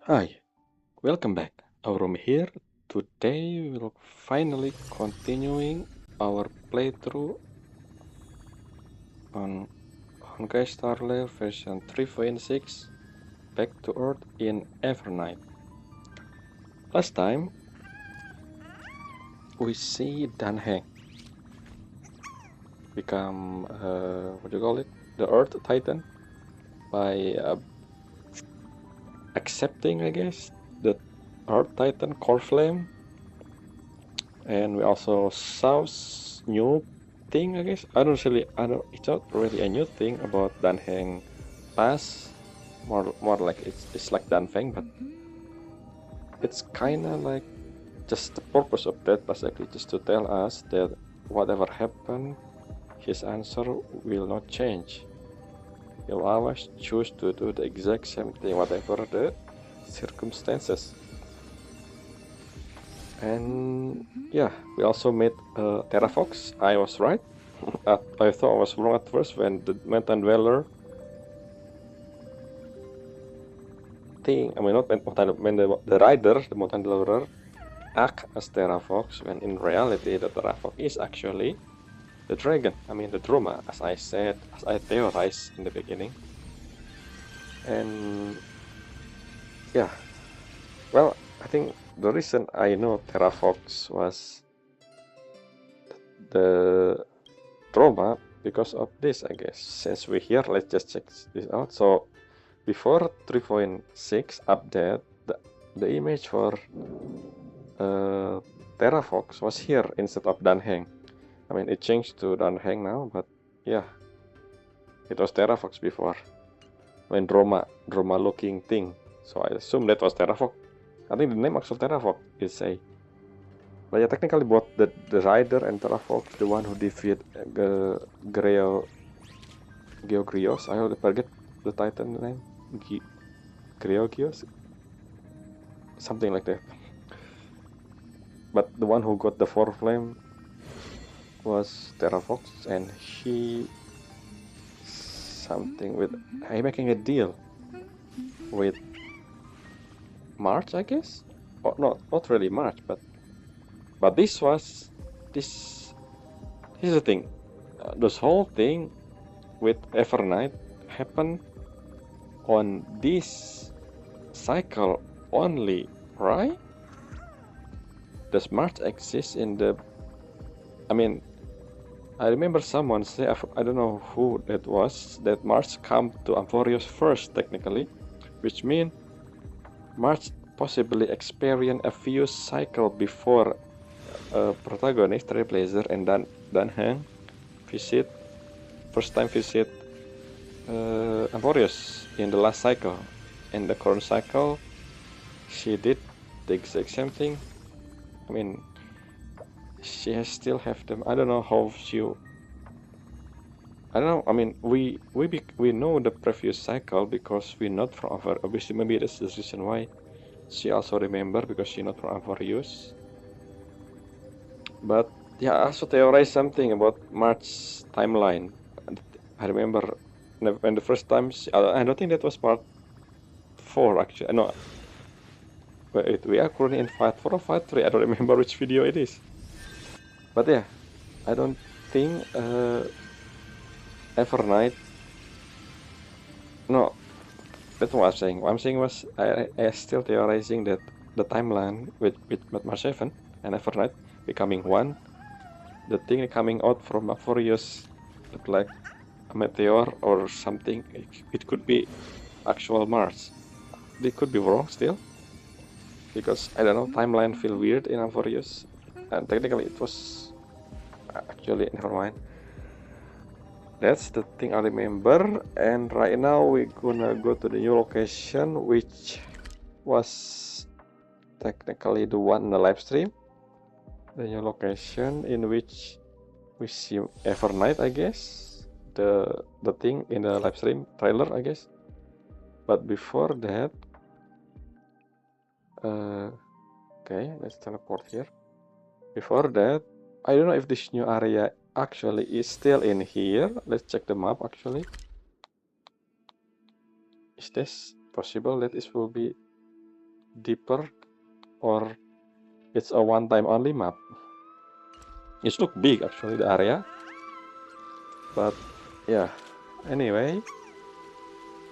Hi, welcome back. Aurum here. Today we'll finally continuing our playthrough on Honkai Star Rail version 3.6 Back to Earth in Evernight. Last time we see Danheng become what do you call it? The Earth Titan by accepting, I guess, the Earth Titan core flame. And we also saw new thing, I guess. I don't, it's not really a new thing about Danheng Pass. More like it's like Danfeng, but it's kinda like just the purpose of that basically just to tell us that whatever happened, his answer will not change. He'll always choose to do the exact same thing, whatever the circumstances. And yeah, we also met Terrafox. I was right. I thought I was wrong at first when the Mountain Dweller thing, I mean not when the rider, the Mountain Dweller, act as Terrafox, when in reality the Terrafox is actually the dragon. I mean the Droma, as I said, as I theorized in the beginning. And yeah, well, I think the reason I know Terrafox was the Droma because of this, I guess. Since we're here, let's just check this out. So before 3.6 update, the image for Terrafox was here instead of Danheng. I mean, it changed to Danheng now, but yeah, it was Terrafox before. When Droma looking thing. So I assume that was Terrafox. I think the name actual Terrafox is say. But yeah, technically both the rider and Terrafox, the one who defeat Geogrios, I already forget the Titan name. Georgios? Something like that. But the one who got the 4 flame was Terrafox, and he making a deal with March, I guess? Or not really March, but this is the thing. This whole thing with Evernight happened on this cycle only, right? Does March exist in the... I mean, I remember someone say, I don't know who that was, that March come to Amphorios first, technically, which means March possibly experienced a few cycles before protagonist, Trailblazer, and Danheng first time visit Amphorios in the last cycle. In the current cycle, she did the exact same thing. I mean, she still have them. I don't know how she... I don't know. I mean, we know the previous cycle because we not from Amphor. Obviously, maybe that's the reason why she also remember, because she not from Amphorios. But yeah, I also theorized something about March's timeline. I remember when the first time I don't think that was part 4 actually. No, wait, we are currently in fight 4 or fight 3. I don't remember which video it is. But yeah, I don't think Evernight. No, that's what I'm saying. What I'm saying was I still theorizing that the timeline with March 7 and Evernight becoming one. The thing coming out from Amphorios look like a meteor or something. It could be actual Mars. They could be wrong still, because I don't know, timeline feel weird in Amphorios, and technically it was actually, never mind. That's the thing I remember. And right now we're gonna go to the new location, which was technically the one in the live stream. The new location in which we see Evernight, I guess. The thing in the live stream trailer, I guess. But before that, okay, let's teleport here. Before that, I don't know if this new area actually is still in here. Let's check the map actually. Is this possible that this will be deeper, or it's a one-time only map. It looks big actually, the area, but yeah. Anyway,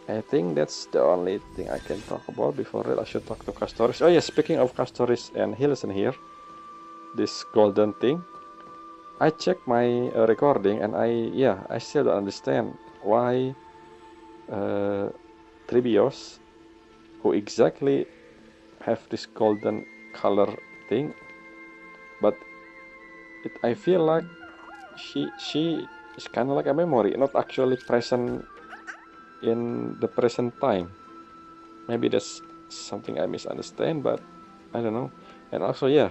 I think that's the only thing I can talk about. Before that, I should talk to Castoris. Oh yeah, speaking of Castoris and Hilson here, this golden thing, I checked my recording and I still don't understand why Tribios, who exactly have this golden color thing, but I feel like she is kind of like a memory, not actually present in the present time. Maybe that's something I misunderstand, but I don't know. And also, yeah,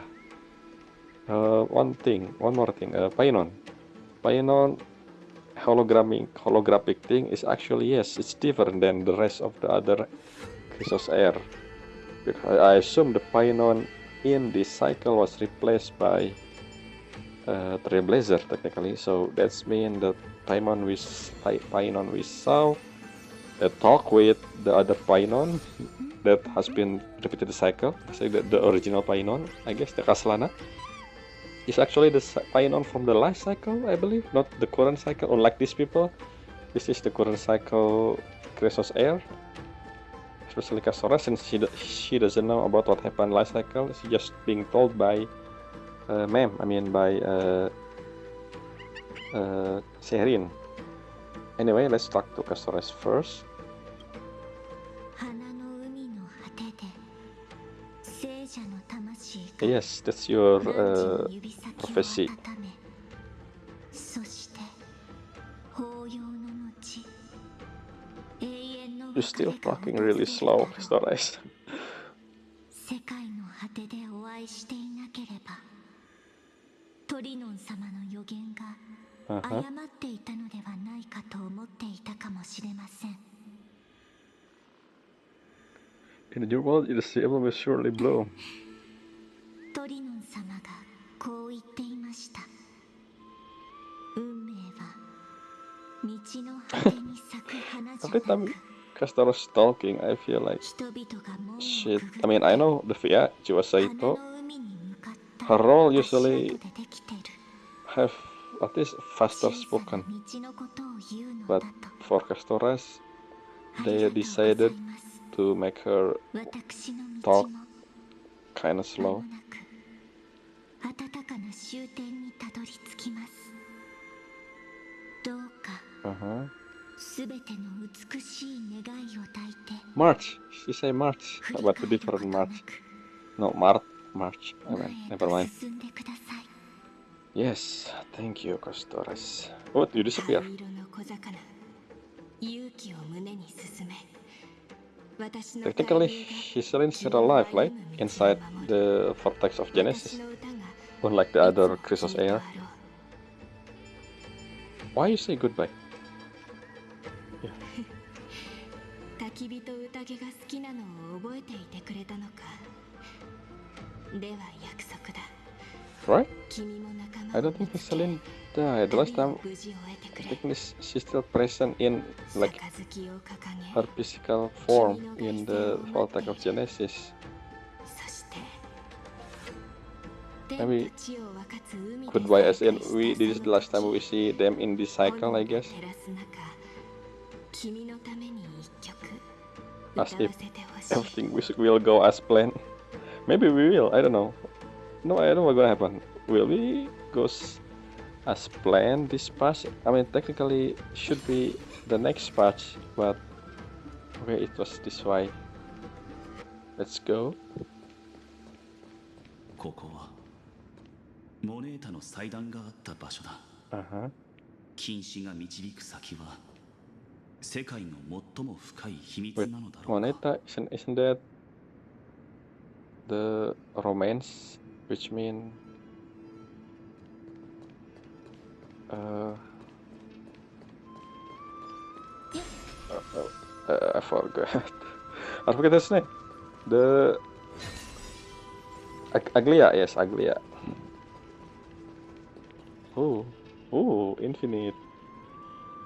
one more thing, Painon holographic thing is actually, yes, it's different than the rest of the other Chrysos Air. Because I assume the Painon in this cycle was replaced by Trailblazer technically, so that's mean that Painon we saw talk with the other Painon that has been repeated the cycle. So the original Painon, I guess, the Kaslana, is actually the Painon from the last cycle, I believe, not the current cycle. Unlike these people, this is the current cycle Chrysos Air, especially Kastora, since she doesn't know about what happened last cycle. She's just being told by by Serin. Anyway, let's talk to Castores first. Yes, that's your prophecy. You're still talking really slow, Castores. In your world, the devil will surely bloom. Every time Castaro's talking, I feel like shit. I mean, I know the Via, Jiwa Saito, her role usually have at least faster spoken. But for Castoras, they decided to make her talk kind of slow. March. She say March, but a different March. No, March. I mean, never mind. Yes, thank you, Castores. Oh, you disappear. Technically, Hyselin still alive, right? Inside the vortex of Genesis, unlike the other Chrysos Air. Why you say goodbye? Yeah. Right? I don't think Hyselin died. The last time, I think she's still present in like her physical form in the vortex of Genesis. Maybe goodbye as in this is the last time we see them in this cycle, I guess. As if everything will go as planned. Maybe we will, I don't know. No, I don't know what's gonna happen. Will we go as planned this patch? I mean, technically should be the next patch, but okay, it was this way. Let's go. ここはモネータの祭壇があった場所だ。禁止が導く先は世界の最も深い秘密なのだろうか。Moneta isn't that the romance, which mean I forgot. I forget his name. The Aglia, yes, Aglia. Oh, Infinite.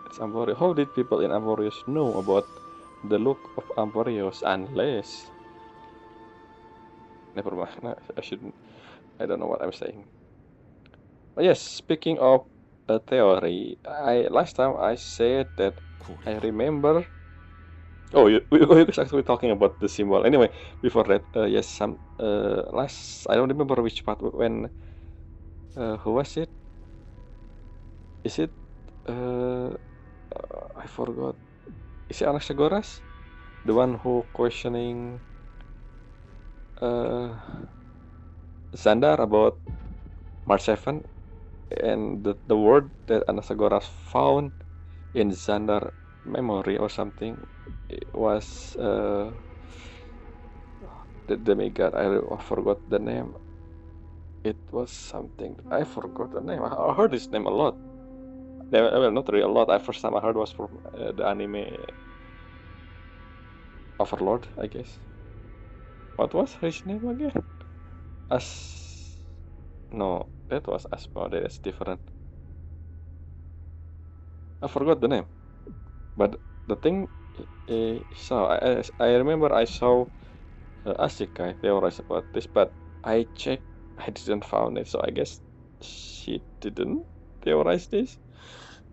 It's Amborius. How did people in Amborius know about the look of Amborius unless never mind. No, I shouldn't. I don't know what I'm saying. But yes, speaking of a theory, last time I said that I remember. Oh, we were actually talking about the symbol. Anyway, before that, yes, last I don't remember which part when. Who was it? Is it? I forgot. Is it Anaxagoras? The one who questioning uh, Xandar about March 7 and the word that Anaxagoras found in Xandar memory or something, it was the demigod. I forgot the name. It was something. I forgot the name. I heard his name a lot. Well, not really a lot. The first time I heard was from the anime Overlord, I guess. What was his name again? As no, that was Asmode. That's different. I forgot the name. But the thing, I remember I saw Asika theorize about this, but I checked, I didn't found it. So I guess she didn't theorize this.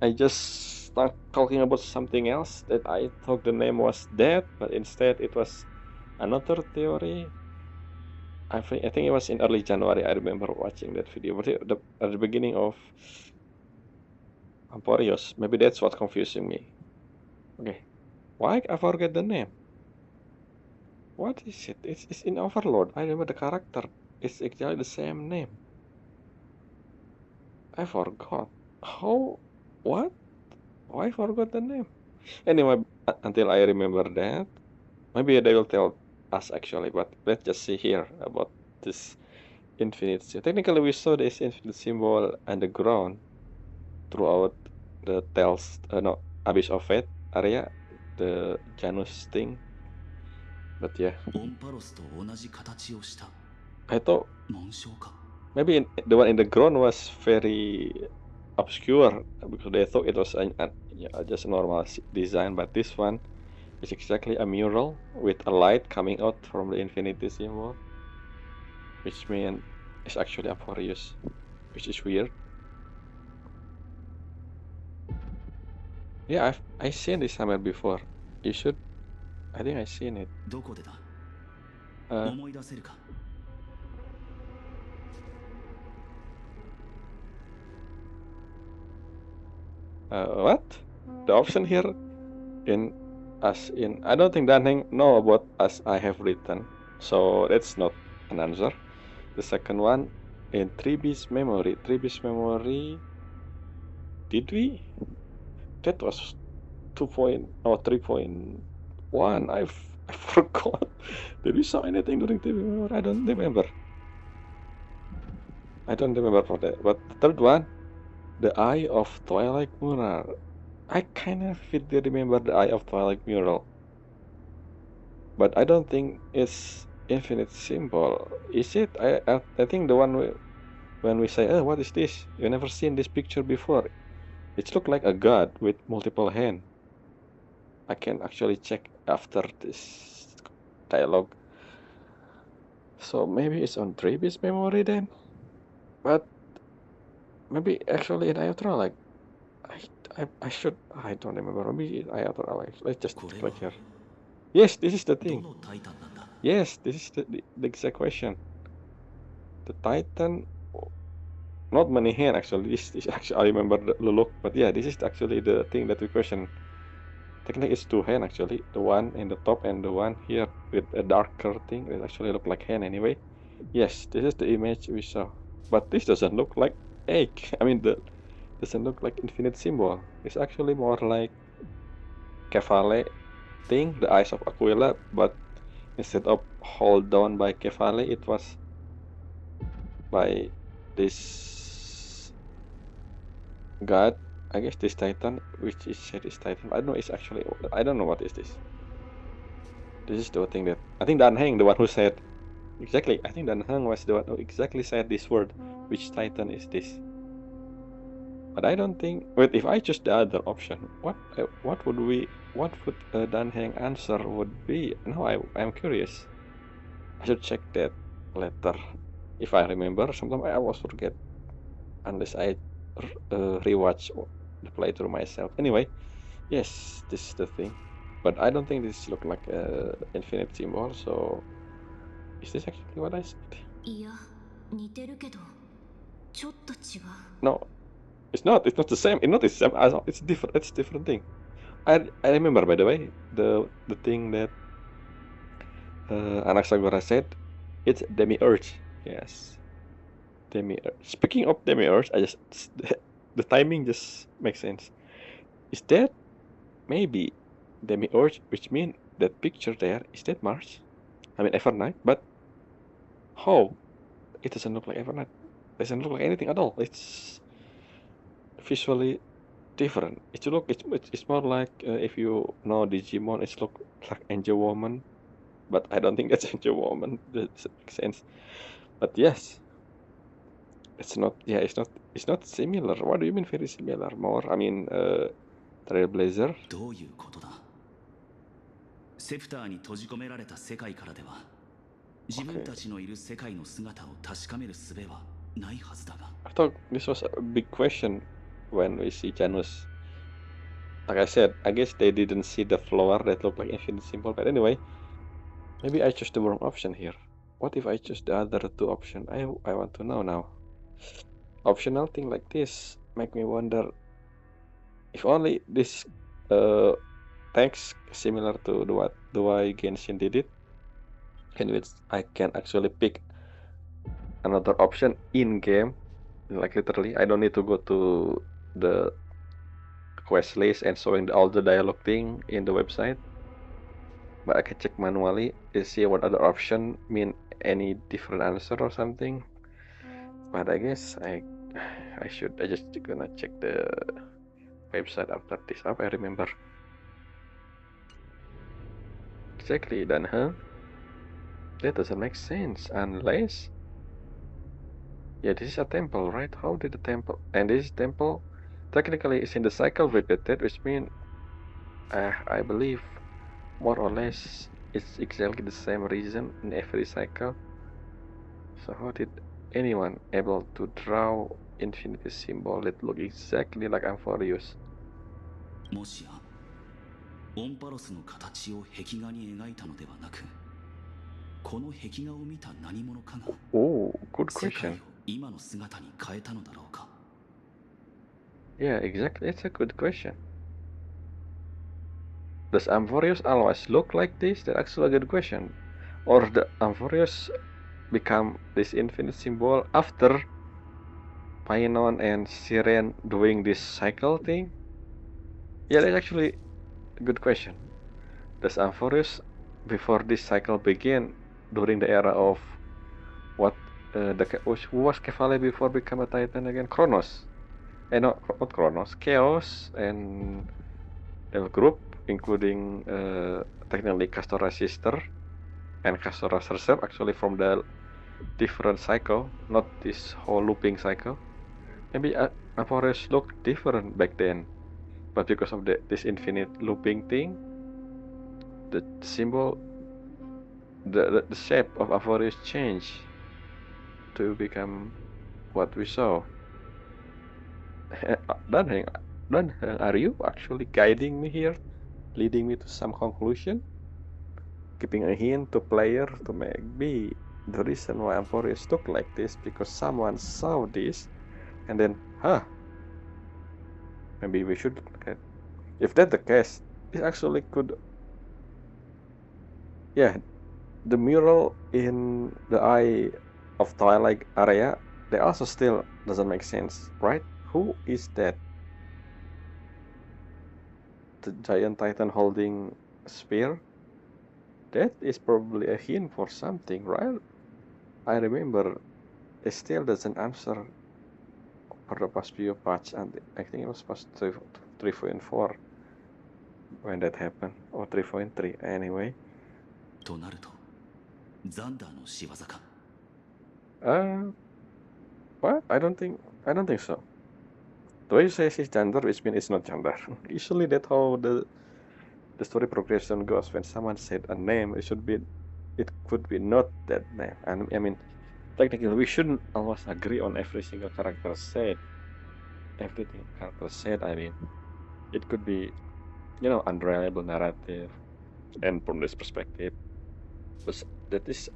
I just start talking about something else that I thought the name was that, but instead it was another theory. I think it was in early January. I remember watching that video, but at the beginning of Emporios. Maybe that's what's confusing me. Okay, why I forget the name? What is it? It's in Overlord. I remember the character. It's exactly the same name. I forgot. How? What? Why I forgot the name? Anyway, until I remember that, maybe they will tell us actually. But let's just see here about this infinite symbol. Technically, we saw this infinite symbol underground throughout the Tales, no, Abyss of Fate area, the Janus thing. But yeah, I thought maybe the one in the ground was very obscure because they thought it was just a normal design, but this one is exactly a mural with a light coming out from the infinity symbol, which means it's actually Aquarius, which is weird. Yeah, I seen this somewhere before. You should. I think I seen it. What? The option here in I don't think Danheng know about as I have written, so that's not an answer. The second one in 3B's memory. 3B's memory. Did we? That was 3.1. I forgot. Did we saw anything during 3B memory? I don't remember. I don't remember for that. But the third one, the Eye of Twilight Mural. I kind of vividly remember the Eye of Twilight mural, but I don't think it's infinite symbol. Is it? I think the one when we say, "Oh, what is this? You never seen this picture before." It looks like a god with multiple hands. I can actually check after this dialogue. So maybe it's on Treebe's memory then, but maybe actually in Iotra, like I should. I don't remember. Maybe in Iotra, like let's just click here. Yes, this is the thing. Yes, this is the exact question. The Titan, not many hand actually. This actually I remember the look, but yeah, this is actually the thing that we question. Technically, it's two hand actually. The one in the top and the one here with a darker thing. It actually look like hand anyway. Yes, this is the image we saw, but this doesn't look like egg. I mean, the doesn't look like infinite symbol. It's actually more like Kefale thing, the eyes of Aquila, but instead of held down by Kefale, it was by this god. I guess this Titan, which is said is Titan. I don't know. It's actually. I don't know what is this. This is the thing that I think Dan Heng, the one who said exactly. I think Dan Heng was the one who exactly said this word. Which Titan is this? But I don't think. Wait, if I choose the other option, what would Dan Heng answer would be? No, I'm curious. I should check that later, if I remember. Sometimes I always forget unless I rewatch the playthrough myself. Anyway, yes, this is the thing. But I don't think this look like a infinite symbol, so is this actually what I said? いや、似てるけど、ちょっと違う。No, it's not. It's not the same. It's not the same. It's different. It's different thing. I remember, by the way, the thing that Anaxagora said. It's demi-urge. Yes, demi-urge. Speaking of demi-urge, I just the timing just makes sense. Is that maybe demi-urge, which means that picture there is that Mars? I mean Evernight, but how? It doesn't look like Evernight. It doesn't look like anything at all. It's visually different. It's more like if you know Digimon, it's look like Angel Woman, but I don't think that's Angel Woman. That makes sense. But yes, it's not. Yeah, it's not similar. What do you mean very similar? More, I mean, Trailblazer. どういうことだ。セプターに閉じ込められた世界からでは、自分たちのいる世界の姿を確かめる術はないはずだが。I thought this was a big question when we see Janus. Like I said, I guess they didn't see the flower that looked like infinite symbol. But anyway, maybe I chose the wrong option here. What if I choose the other two option? I want to know now. Optional thing like this make me wonder if only this text similar to the way Genshin did it, in which I can actually pick another option in game, like literally I don't need to go to the quest list and showing all the dialogue thing in the website, but I can check manually to see what other option mean any different answer or something. But I guess I just gonna check the website after this up. I remember exactly then, huh? That doesn't make sense unless, yeah, this is a temple, right? How did the temple, and this temple technically is in the cycle repeated, which means I believe more or less it's exactly the same reason in every cycle. So how did anyone able to draw infinity symbol that look exactly like Amphorius? もしや、オンパロスの形を壁画に描いたのではなく、この壁画を見た何者かが Oh, good 世界 question. を今の姿に変えたのだろうか。Yeah, exactly. It's a good question. Does Amphorius always look like this? That's actually a good question. Or the Amphorius become this infinite symbol after Painon and Siren doing this cycle thing? Yeah, that's actually a good question. Does Amphorius, before this cycle began, during the era of what who was Kefale before become a Titan again? Kronos. No, not Kronos. Chaos and the group, including technically Castora's sister and Castora's herself, actually from the different cycle, not this whole looping cycle. Maybe Amphorius looked different back then, but because of this infinite looping thing, the symbol, the shape of Amphorius changed to become what we saw. Dan, are you actually guiding me here, leading me to some conclusion, giving a hint to player to maybe the reason why Amphorius look like this because someone saw this, and then, maybe we should look at. If that's the case, this actually could, yeah, the mural in the Eye of Twilight area, they also still doesn't make sense, right? Who is that? The giant titan holding a spear? That is probably a hint for something, right? I remember it still doesn't answer for the past few parts, and I think it was past 3.4 when that happened, or 3.3 anyway. となると、ザンダーの仕業か。What? I don't think so. The way you say it's gender, which means it's not gender. Usually that's how the story progression goes. When someone said a name, it should be it could be not that name. And I mean, technically, we shouldn't always agree on every single character said. Everything character said, I mean, it could be, unreliable narrative, and from this perspective, but that is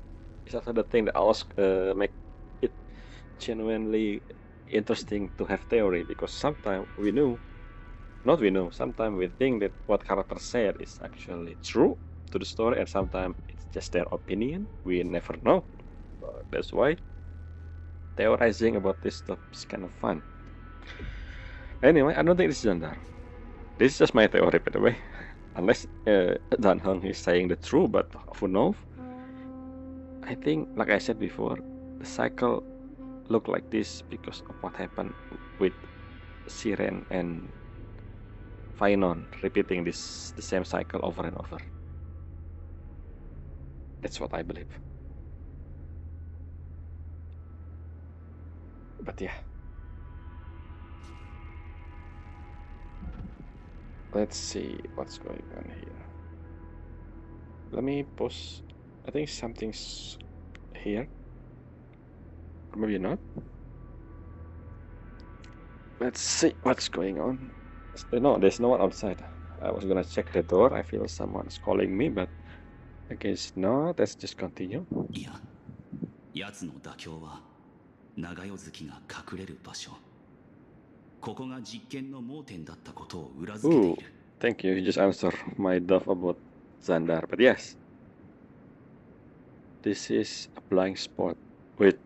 also the thing that always make it genuinely interesting to have theory, because sometimes sometimes we think that what character said is actually true to the story, and sometimes it's just their opinion. We never know. That's why theorizing about this stuff is kind of fun. Anyway, I don't think it's gender. This is just my theory, by the way. Unless Dan Heng is saying the truth, but who knows? I think, like I said before, the cycle look like this because of what happened with Siren and Fainon repeating the same cycle over and over. That's what I believe. But yeah. Let's see what's going on here. Let me pause. I think something's here. Or maybe not. Let's see what's going on. No, there's no one outside. I was gonna check the door. I feel someone's calling me, but I guess no. Let's just continue. いや、奴の妥協は長代月が隠れる場所。ここが実験の盲点だったことを裏付けている。Thank you. You just answered my doubt about Xandar, but yes, this is a blind spot. Wait,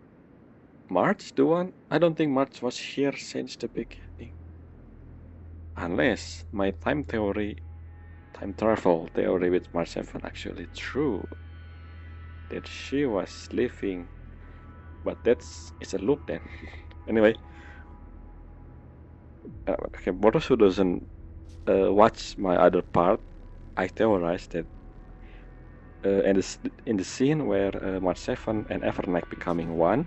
March, the one? I don't think March was here since the beginning. Unless my time travel theory with March 7 actually true. That she was leaving, but it's a loop then. Anyway, okay, Boros who doesn't watch my other part, I theorized that in the scene where March 7 and Evernight becoming one,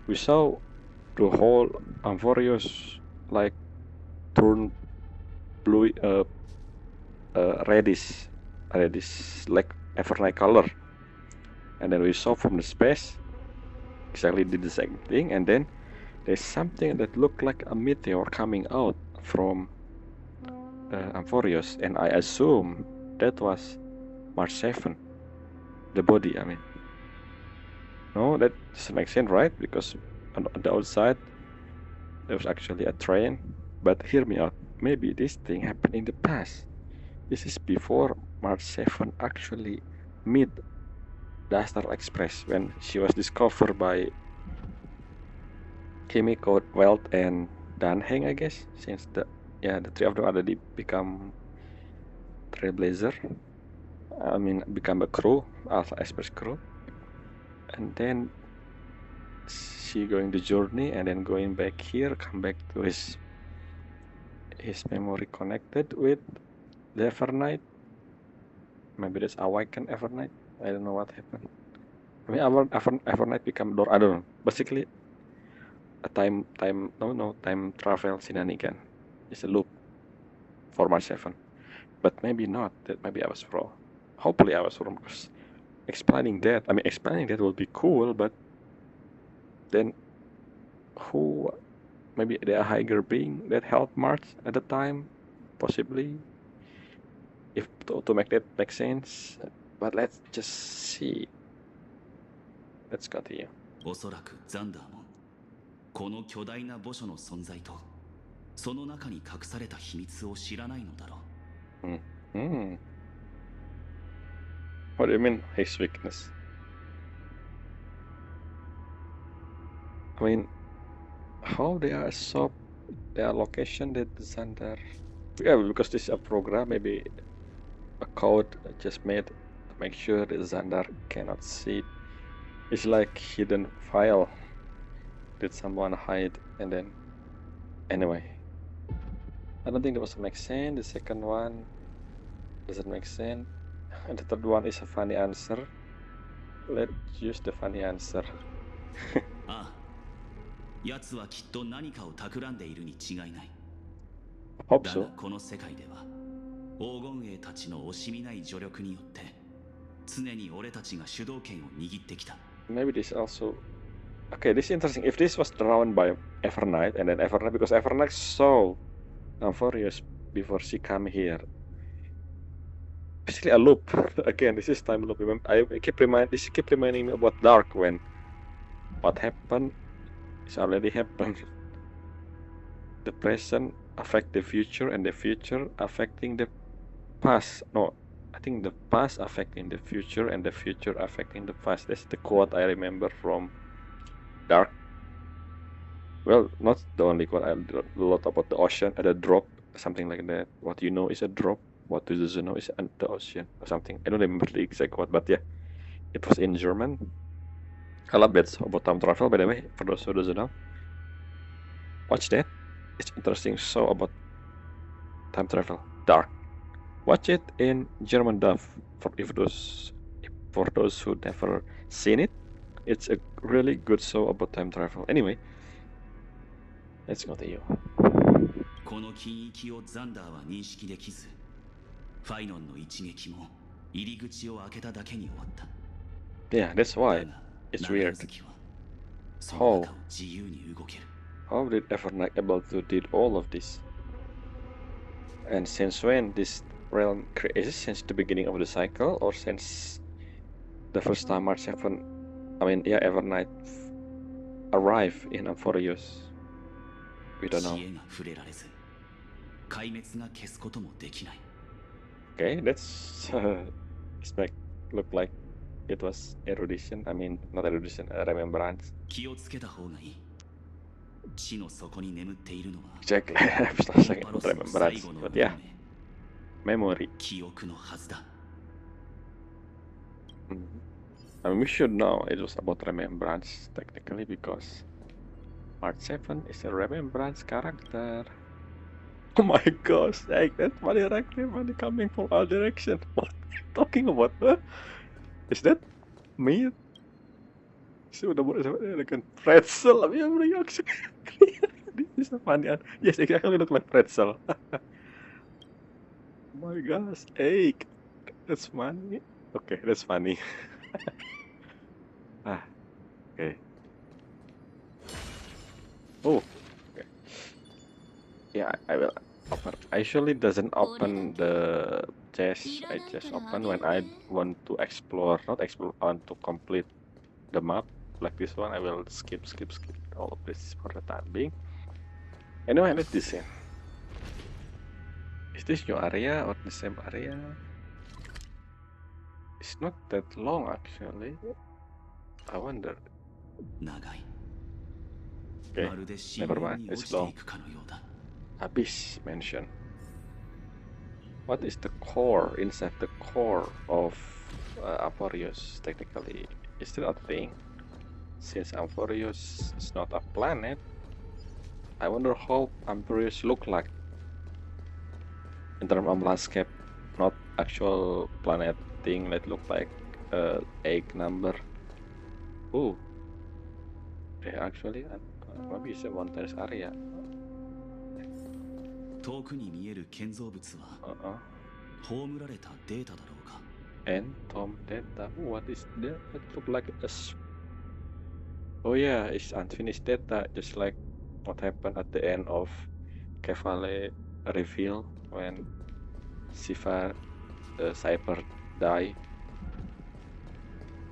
we saw the whole Amphorius like turn blue, reddish like Evernight color, and then we saw from the space exactly did the same thing, and then there's something that looked like a meteor coming out from Amphorius, and I assume that was March 7, the body, I mean. No, that doesn't make sense, right? Because on the outside, there was actually a train. But hear me out. Maybe this thing happened in the past. This is before March 7 actually meet the Astral Express when she was discovered by Kimiko, Welt, and Dan Heng, I guess. Since the three of them already become Trailblazer. I mean, become a crew, Alpha Express crew. And then she going the journey and then going back here, come back to his memory connected with the Evernight. Maybe that's awakened Evernight. I don't know what happened. I mean, Evernight become door. I don't know. Basically, a time travel shenanigan. It's a loop for March 7. But maybe not. That maybe I was wrong. Hopefully I was wrong, because explaining that would be cool, but then who, maybe the higher being that helped March at the time, possibly, if to make that make sense. But let's just see. Let's continue. おそらくザンダーもこの巨大な墓所の存在とその中に隠された秘密を知らないのだろう。What do you mean, his weakness? I mean, how they are so their location that Xandar. Yeah, because this is a program, maybe a code just made to make sure that Xandar cannot see. It's like hidden file that someone hide, and then anyway. I don't think that was make sense. The second one doesn't make sense. And the third one is a funny answer. Let's use the funny answer. ああ、奴はきっと何かを企んでいるに違いない。 Hope だ so. がこの世界では黄金衛たちの惜しみない助力によって Maybe this also. Okay, this is interesting. If this was drawn by Evernight, and then Evernight, because Evernight saw Amphorius before she come here. Basically a loop. Again, this is time loop. I keep reminding me about Dark, when what happened is already happened. The present affect the future, and the future affecting the past. No, I think the past affecting the future, and the future affecting the past. That's the quote I remember from Dark. Well, not the only quote. I learned a lot about the ocean, the drop, something like that. What you know is a drop. What do you know is the ocean, or something. I don't remember the exact quote, but yeah, it was in German. I love that about time travel, by the way, for those who doesn't know. Watch that. It's interesting show about time travel. Dark. Watch it in German dub for those who never seen it. It's a really good show about time travel. Anyway, let's go to you. この近域をザンダーは認識できず、ファイノンの一撃も入り口を開けただけに終わった。Yeah, that's why it's weird. How did Evernight able to did all of this? And since when this realm created? Since the beginning of the cycle, or since the first time March 7? I mean, yeah, Evernight arrived in Amphorius. We don't know. Okay, that's look like it was erudition. I mean, not erudition, remembrance. Exactly, I was not saying remembrance, but yeah, memory. I mean, we should know it was about remembrance, technically, because March 7 is a remembrance character. Oh my gosh, like that money coming from all directions. What are you talking about? Huh? Is that me? Saya udah mulai dengan pretzel. I'm reaction. This is funny. Yes, exactly look like pretzel. Oh my gosh, egg. That's funny. Okay, that's funny. Okay. Oh, okay. Yeah, I will open. I usually doesn't open the chest. I just open when I want to explore. Not explore, I want to complete the map. Like this one, I will skip all of this for the time being. Anyway, let's this in. Is this new area or the same area? It's not that long actually. I wonder. Okay, never mind. It's long. Abyss mentioned. What is the core inside the core of Amphorius? Technically, is still a thing. Since Amphorius is not a planet, I wonder how Amphorius look like in terms of landscape, not actual planet thing that look like egg number. Oh, they actually maybe it's a one-terrace area. And Tom data. What is that? It look like a. Oh yeah, it's unfinished data, just like what happened at the end of Kefale reveal when Siva Cyber die.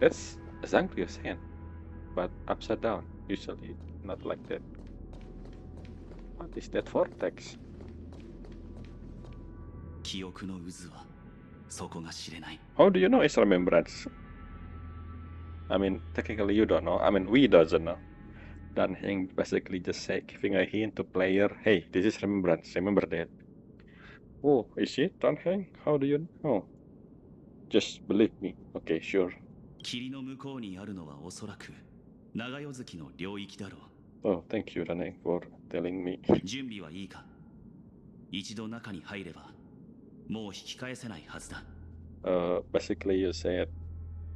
That's Zangria's hand, but upside down. Usually not like that. What is that vortex? How do you know it's remembrance? I mean, technically you don't know. I mean, we doesn't know. Dan Heng basically just giving a hint to player, hey, this is remembrance, remember that. Oh, is it Dan Heng? How do you know? Just believe me. Okay, sure. Oh, thank you, Dan Heng, for telling me. Basically you said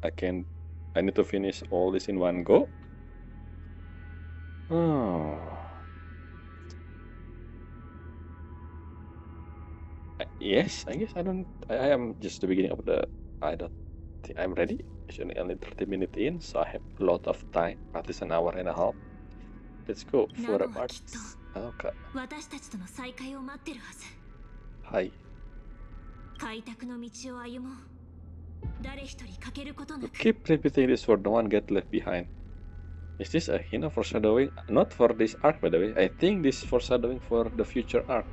I need to finish all this in one go. Oh. Yes, I guess I am just the beginning of the. I don't think I'm ready. It's only 30 minutes in, so I have a lot of time. At least an hour and a half. Let's go for a part. Okay. 私たちとの再会を待ってるはず。はい。開拓の道を歩もう。誰一人欠けることなく。Keep repeating this word, no one get left behind. Is this a hint of foreshadowing? Not for this arc, by the way. I think this is foreshadowing for the future arc.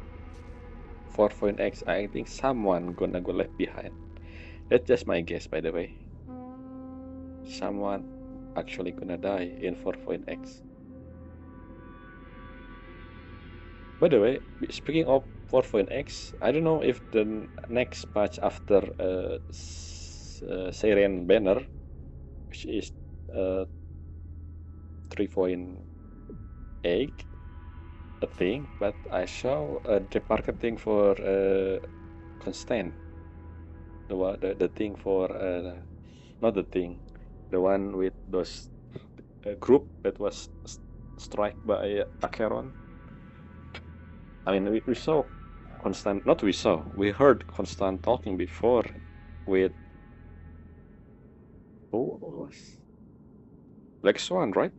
4.x, I think someone gonna go left behind. That's just my guess, by the way. Someone actually gonna die in 4.x. By the way, speaking of 4.x, I don't know if the next patch after Siren banner, which is 3.8, a thing, but I saw the marketing for Constant. The thing for not the thing, the one with those group that was struck by Acheron. I mean, we saw Constant, not we saw, we heard Constant talking before with who was Black Swan, right?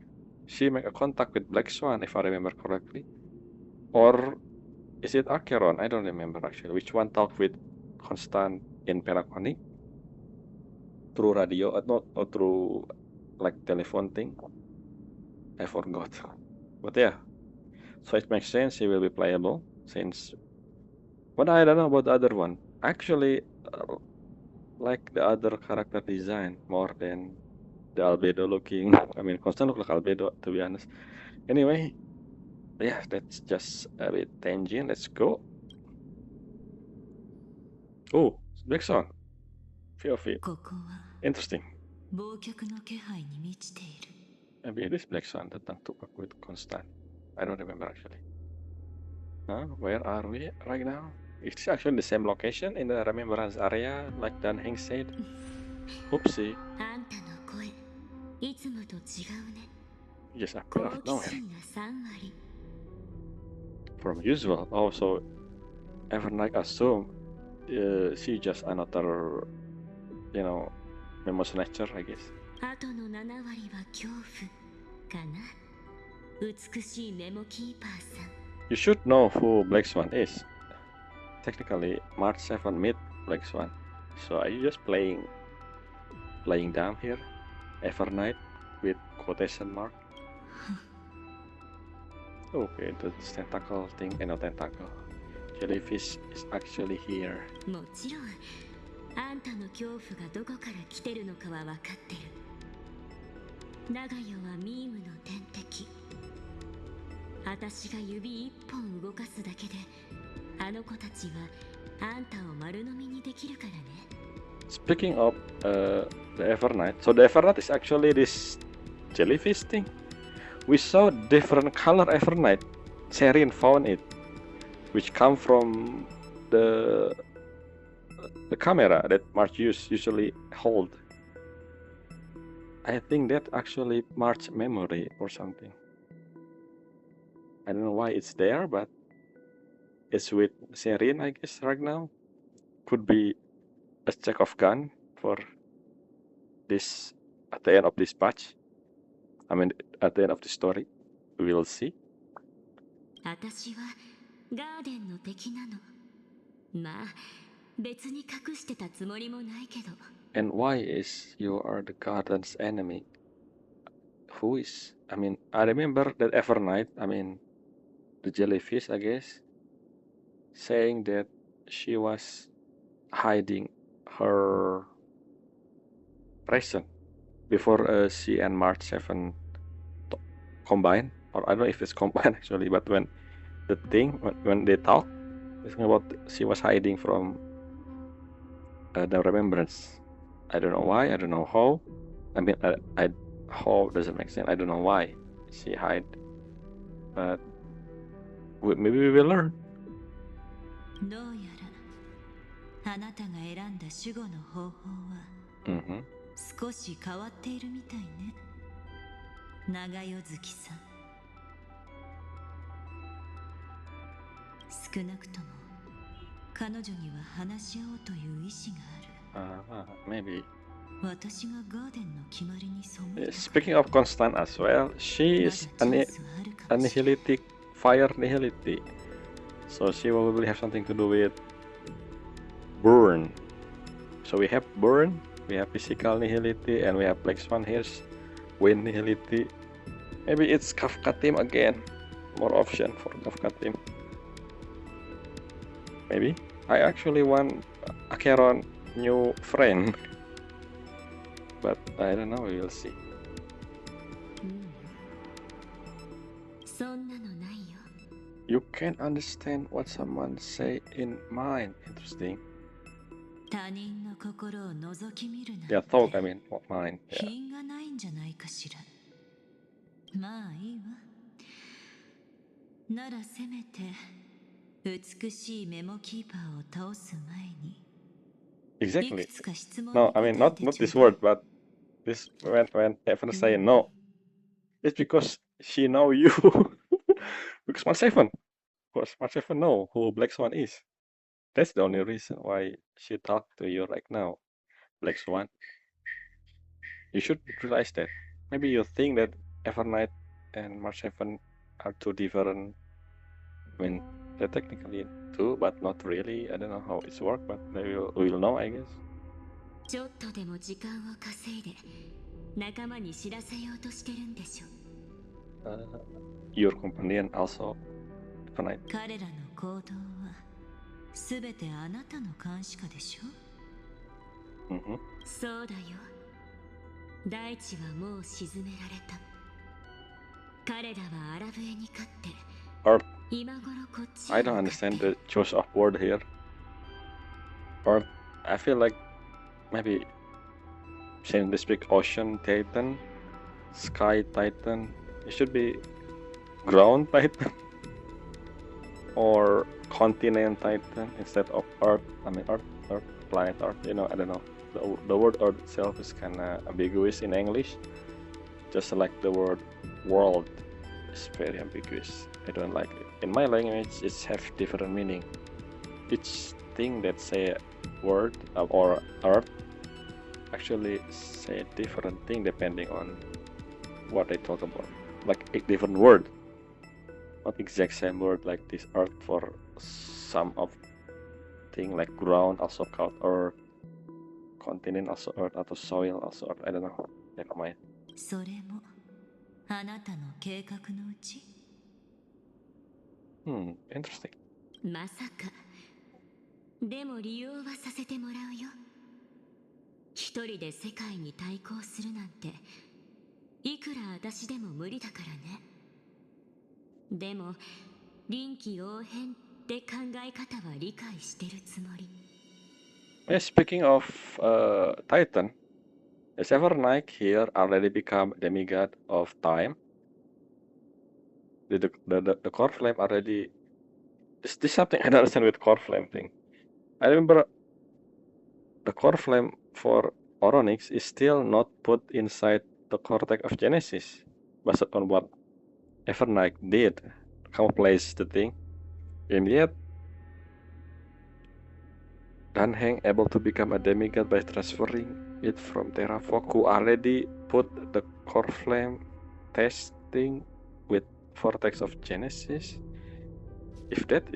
She make a contact with Black Swan, if I remember correctly. Or is it Acheron? I don't remember actually. Which one talked with Constant in Pelaconi? Through radio, not or through like telephone thing? I forgot. But yeah, so it makes sense he will be playable since. But I don't know about the other one. Actually, like the other character design more than the albedo looking. I mean, Constant look like albedo to be honest. Anyway, yeah, that's just a bit tangent. Let's go. Oh, Black Swan. POV. Interesting. Maybe it is Black Swan datang to work with Constant. I don't remember actually. Where are we right now? It's actually the same location in the remembrance area, like Dan Heng said. Oopsie. Just appear out of nowhere. From usual. Also, Evernight assume she just another, memo snatcher, I guess. You should know who Black Swan is. Technically, March 7 meet Black Swan. So are you just playing dumb here? Evernight with quotation mark? Okay, the tentacle thing, no tentacle. Jellyfish is actually here. もちろん、あんたの恐怖がどこから来てるのかは分かってる。長代はミームの天敵。私が指一本動かすだけで、あの子たちはあんたを丸飲みにできるからね。Speaking of the Evernight, so the Evernight is actually this jellyfish thing. We saw different color Evernight. Serin found it, which come from the camera that March usually hold. I think that actually March memory or something. I don't know why it's there, but it's with Serin, I guess, right now. Could be a check of gun for this at the end of this patch. I mean, at the end of the story, we will see. 私はガーデンの敵なの。まあ、別に隠してたつもりもないけど。And why is you are the garden's enemy? Who is? I mean, I remember that Evernight, I mean, the jellyfish, I guess, saying that she was hiding her present before she and March 7 combine, or I don't know if it's combined actually, but when the thing, when they talk, it's about she was hiding from the remembrance. I don't know why, I don't know how. I mean, how doesn't make sense. I don't know why she hide, but maybe we will learn. どうやらあなたが選んだ守護の方法は少し変わっているみたいね。長代月さん。少なくとも彼女には話し合おうという意志がある。Maybe Speaking of constant as well, she is a nihility, fire nihility. So she will probably have something to do with burn. So we have burn, we have physical nihility, and we have Black Swan here's wind nihility. Maybe it's Kafka team again. More option for Kafka team. Maybe. I actually want Acheron new friend. But I don't know, we will see. You can't understand what someone say in mind. Interesting. Yeah, thought, I mean, what mind. Yeah. Exactly. No, I mean, not this word, but this when Evan say no, it's because she know you. Because Mark7, of course, Mark7 know who Black Swan is. That's the only reason why she talked to you right now, Black Swan. You should realize that. Maybe you think that Evernight and Mark7 are two different. I mean, they're technically two, but not really. I don't know how it's work, but we'll know, I guess. Your companion also, Evernight. そうだよ。大地はもう沈められた。彼らはアラブエに勝って。Earth. I don't understand the choice of word here. Earth. I feel like maybe saying they speak ocean titan, sky titan. It should be ground titan or continent titan instead of Earth. I mean Earth, planet Earth. You know, I don't know. The word Earth itself is kind of ambiguous in English, just like the word world is very ambiguous. I don't like it. In my language, it's have different meaning. Each thing that say word or Earth actually say a different thing depending on what they talk about. Like a different word, not exact same word like this Earth for some of thing like ground also called Earth. Continent also Earth, atau soil also Earth. I don't know. Never mind. Interesting. まさか。でも利用はさせてもらうよ。一人で世界に対抗するなんて、いくら私でも無理だからね。でも、臨機応変って考え方は理解してるつもり。Yeah, speaking of Titan, has Evernight here already become demigod of time? The core flame already. This something I don't understand with core flame thing. I remember the core flame for Oronix is still not put inside the cortex of Genesis, based on what Evernight did, camouflage the thing, and yet Danheng able to become a demigod by transferring it from Terrafok, who already put the core flame testing with vortex of Genesis. If that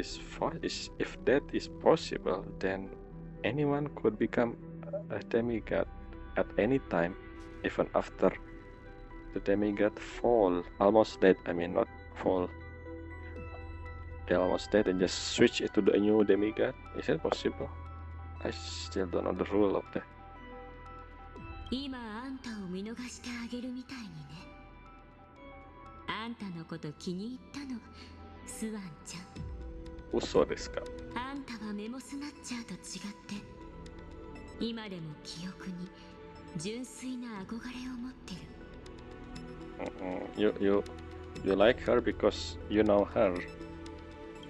is possible, then anyone could become a demigod at any time, even after the demigod fall. Almost dead. I mean, not fall. They almost dead and just switch it to the new demigod. Is that possible? I still don't know the rule of that. 今あんたを見逃してあげるみたいにね。あんたのこと気に入ったの、スワンちゃん。嘘ですか？あんたはメモスナッチャーと違って、今でも記憶に純粋な憧れを持ってる。You like her because you know her.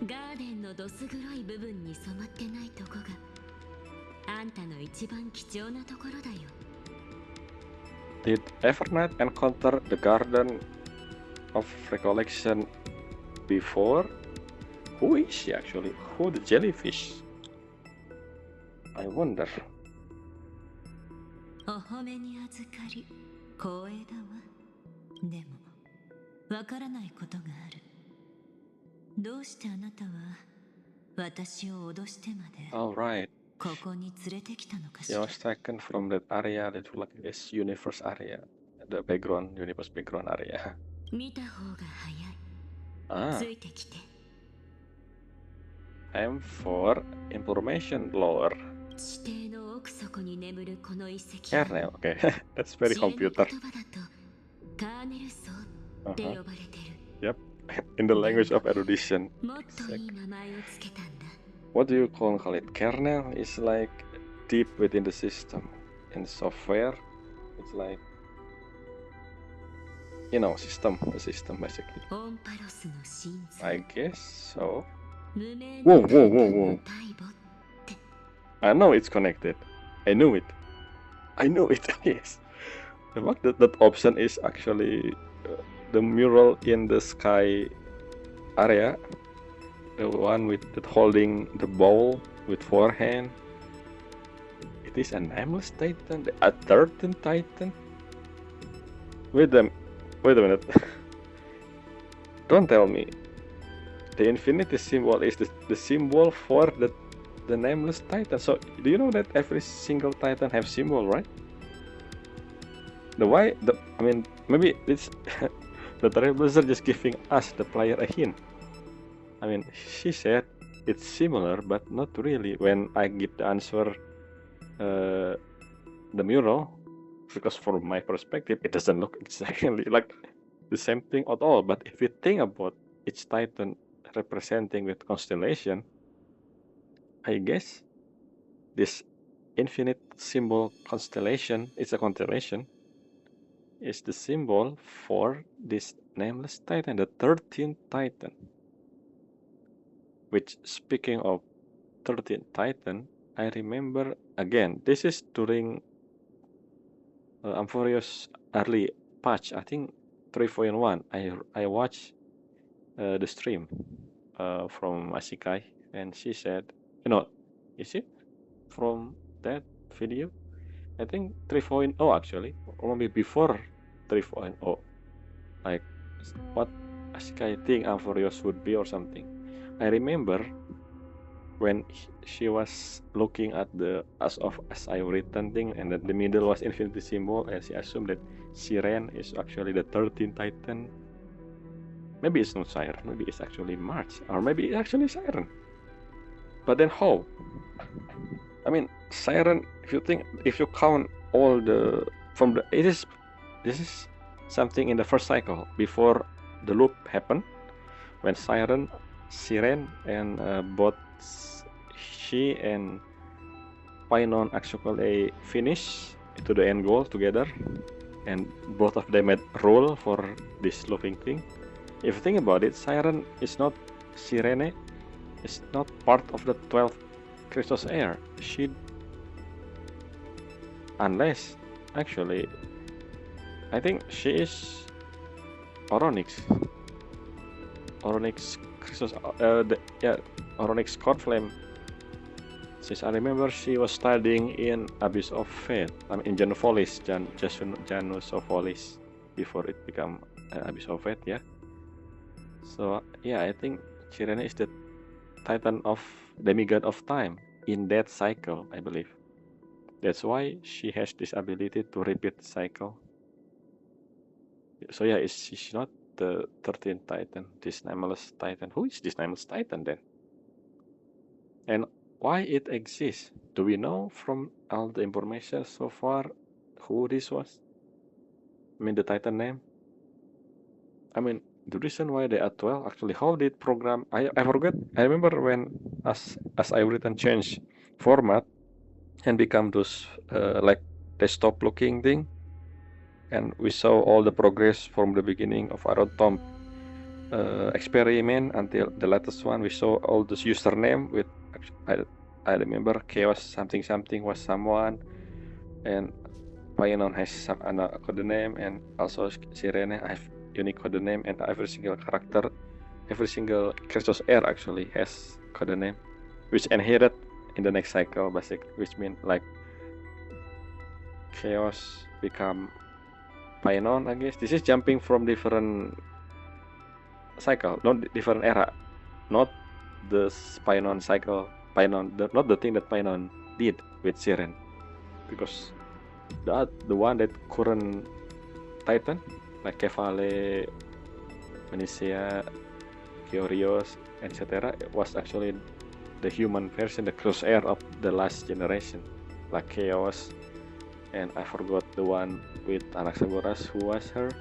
ガーデンのどす黒い部分に染まってないとこが。あんたの一番貴重なところだよ。Did Evernight encounter the Garden of Recollection before? Who is she actually? Who the jellyfish? I wonder. お褒めに預かり光栄だわ。でもわからないことがある。どうしてあなたは私を脅してまで Alright. ここに連れてきたのかし He ら。 was taken from that area that like this universe area. The background, universe background area. 見た方が早い。 Ah, ついてきて。 I'm for information lore. 地底の奥底に眠るこの遺跡は Kernel, okay. That's very 知恵の computer. 言葉だとカーネル層って呼ばれてる。 Yep. In the language of erudition. もっといい名前をつけたんだ。 What do you call it? Kernel is like deep within the system. In software, it's like, you know, system, the system basically. オンパロスの真髄。 I guess so. 無名 Whoa, の whoa, whoa, whoa. 大母。 I know it's connected. I knew it. I knew it. Yes. The fact that option is actually the mural in the sky area, the one with that holding the bowl with 4 hands. It is a nameless titan, a 13th titan. Wait a minute. Don't tell me. The infinity symbol is the symbol for the nameless titan. So do you know that every single titan have symbol, right? Maybe it's the Trailblazer just giving us the player a hint. I mean, she said it's similar, but not really. When I give the answer, the mural, because from my perspective, it doesn't look exactly like the same thing at all. But if you think about each titan representing with constellation, I guess this infinite symbol constellation, it's a constellation, is the symbol for this nameless titan, the 13th titan. Which, speaking of 13th titan, I remember again, this is during Amphorius early patch, I think 3.1. I watched the stream from Asikai, and she said, is it from that video? I think 3.0 actually, or maybe before 3.0, like what Asikai think Amphorius would be or something. I remember when she was looking at the as I written thing, and that the middle was infinity symbol, and she assumed that Siren is actually the 13th titan. Maybe it's not Siren, maybe it's actually March, or maybe it's actually Siren. But then how? I mean, Siren, if you count all this is something in the first cycle before the loop happened, when Siren, and both she and Painon actually finish to the end goal together, and both of them had role for this looping thing. If you think about it, Siren is not Sirene, is not part of the 12 Christos Air. Unless actually, I think she is Oronix Christos, Oronix Godflame. Since I remember she was studying in Abyss of Fate, in Janus Janus before it became Abyss of Fate, yeah. So yeah, I think Sirene is the Titan of Demigod of Time in that cycle, I believe. That's why she has this ability to repeat the cycle. So yeah, she's not the 13th Titan, this nameless Titan. Who is this nameless Titan then? And why it exists? Do we know from all the information so far who this was? I mean, the Titan name? I mean, the reason why they are 12, actually, how did program... I forgot. I remember when as I written change format and become those like desktop looking thing, and we saw all the progress from the beginning of Iron Tomb experiment until the latest one. We saw all this username with I remember chaos something was someone, and Painon has some code name, and also Sirene I have unique code name, and every single character, every single Christos Air actually has code name, which inherit in the next cycle basically, which means like Chaos become Painon, I guess. This is jumping from different cycle, not different era, not the Painon cycle. Painon, not the thing that Painon did with Siren, because the one that current Titan like Kevale, Venezia, Kyorios, etc. was actually the human version, the crosshair of the last generation, like Chaos, and I forgot the one with Anaxagoras, who was her.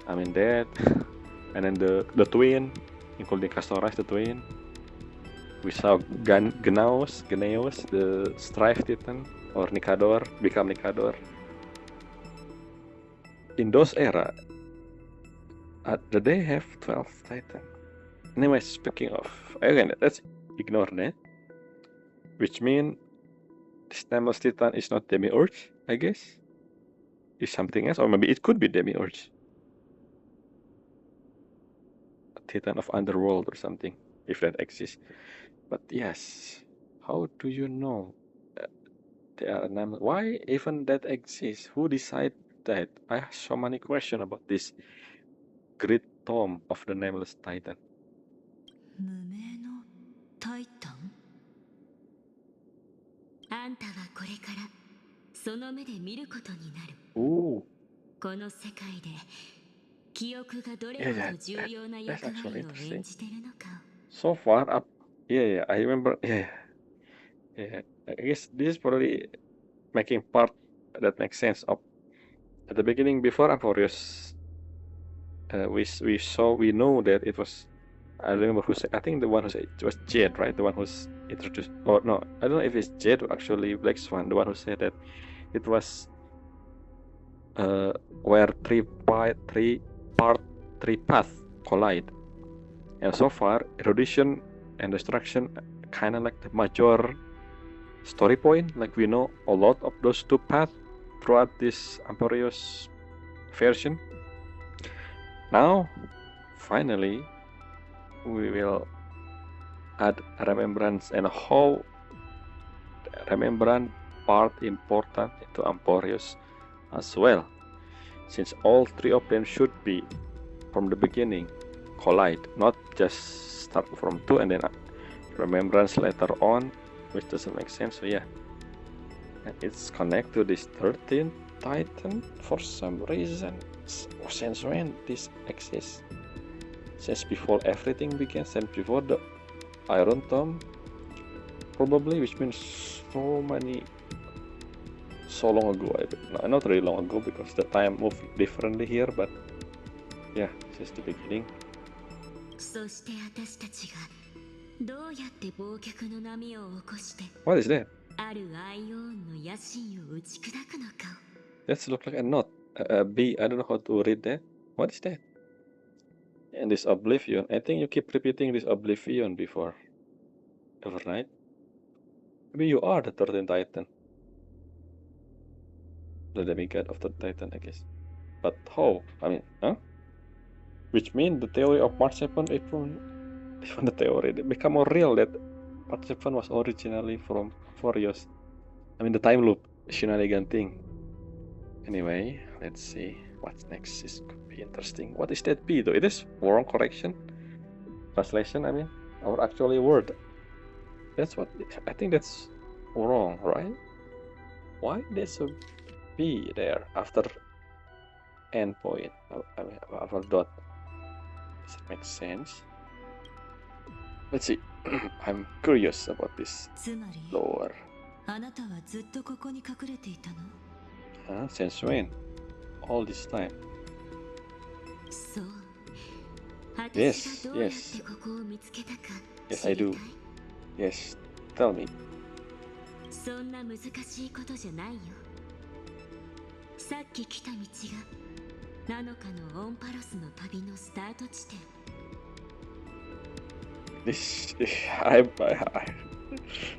I mean that, and then the twin, including Castoras, the twin. We saw Gnaeus, the Strife Titan, or Nikador, become Nikador. In those era, did they have 12 Titan? Anyway, speaking of, again, let's ignore that. Which means this Nameless Titan is not Demiurge, I guess. It's something else, or maybe it could be Demiurge. A Titan of Underworld or something, if that exists. But yes, how do you know they are nameless? Why even that exists? Who decide that? I have so many questions about this great tomb of the Nameless Titan. 無名のタイタン？あんたはこれからその目で見ることになる。この世界で記憶がどれほど重要な役割を演じてるのか。So far up, yeah, I remember, yeah. I guess this is probably making part that makes sense of at the beginning before Amphorius. We know that it was. I remember who said. I think the one who said it was Jade, right? The one who's introduced. Or no, I don't know if it's Jade or actually Black Swan. The one who said that it was where three paths collide. And so far, erudition and destruction kind of like the major story point. Like we know a lot of those two paths throughout this Amphorius version. Now, finally, we will add remembrance and how remembrance part important into Amphorius as well, since all three of them should be from the beginning collide, not just start from 2 and then remembrance later on, which doesn't make sense. So yeah, and it's connected to this 13th Titan for some reason. Since when this exists? Since before everything began, since before the Iron Tomb, probably, which means so long ago. Not really long ago because the time moved differently here, but yeah, since the beginning. そして私たちがどうやって忘却の波を起こして What is that? あるアイオンの野心を打ち砕くのか。 That looks like a knot. A B. I don't know how to read that. What is that? And this Oblivion. I think you keep repeating this Oblivion before. Evernight. Maybe you are the 13th Titan. The demigod of the Titan, I guess. But how? I mean, huh? Which means the theory of March 7 even the theory become more real that March 7 was originally from Furious. I mean the time loop shenanigan thing. Anyway, let's see what's next. This could be interesting. What is that B though? It is wrong correction. Translation, I mean. Or actually word. That's what I think that's wrong, right? Why there's a B there after endpoint? I mean after dot. Does it make sense? Let's see. I'm curious about this lore. あなたはずっとここに隠れていたの？ Since when? All this time. そう。 Yes, 私がどうやっ yes. てここを見つけたか Yes, 知 I りたい do. Yes, tell me. そんな難しいことじゃないよ。さっき来た道が7日のオンパロスの旅のスタート地点。 This,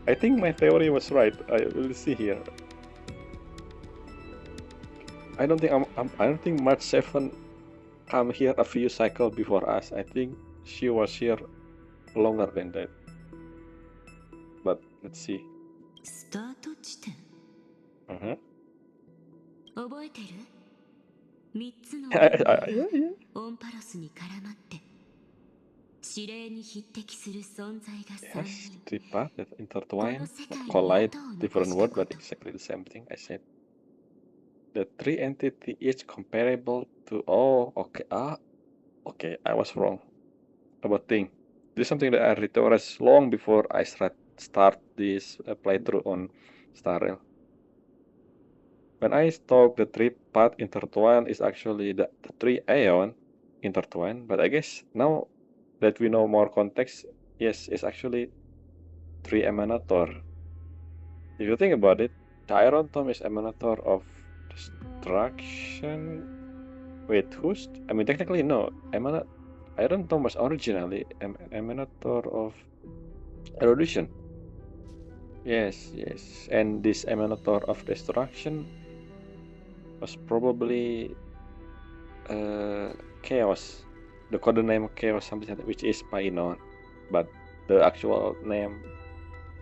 I think my theory was right. I will see here. I don't think March 7 come here a few cycles before us. I think she was here longer than that. But let's see. スタート地点？覚えてる？3つの Yeah. オンパロスに絡まって指令に匹敵する存在が3 Yes, 人。 three paths that この intertwine, 世界に collide, 後を残 different した word, こ but と。 exactly the same thing. I said the three entity each comparable to. Oh, okay. Okay. I was wrong about thing. This is something that I realized long before I start this playthrough on Star Rail. When I talk the three path intertwine is actually the three aeon intertwine, but I guess now that we know more context, yes, it's actually three emanator. If you think about it, the Iron Tomb is emanator of destruction. Wait, who's? I mean, technically, no. Iron Tomb was originally emanator of erudition. Yes, yes. And this emanator of destruction was probably Chaos. The code name Chaos something like that, which is Painon. But the actual name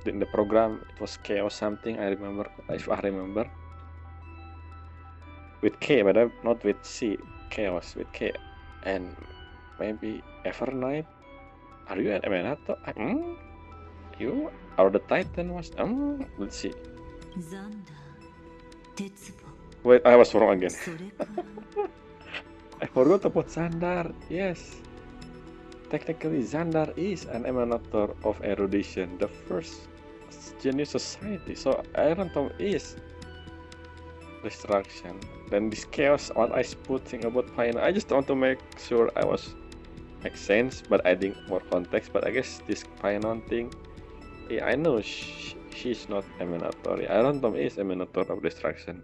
in the program it was Chaos something. I remember, if I remember, with K, but not with C. Chaos with K, and maybe Evernight. Are you an Emanator? You are the Titan was. Let's see. ザンダー、鉄棒、 Wait, I was wrong again. それから I forgot about Xandar. Yes. Technically, Xandar is an emanator of erudition, the first genius society. So Iron Tomb is destruction. Then this chaos, what I putting about Pine, I just want to make sure I was make sense, but adding more context. But I guess this Pinon thing, yeah, I know she's not emanator. Iron Tomb is emanator of destruction.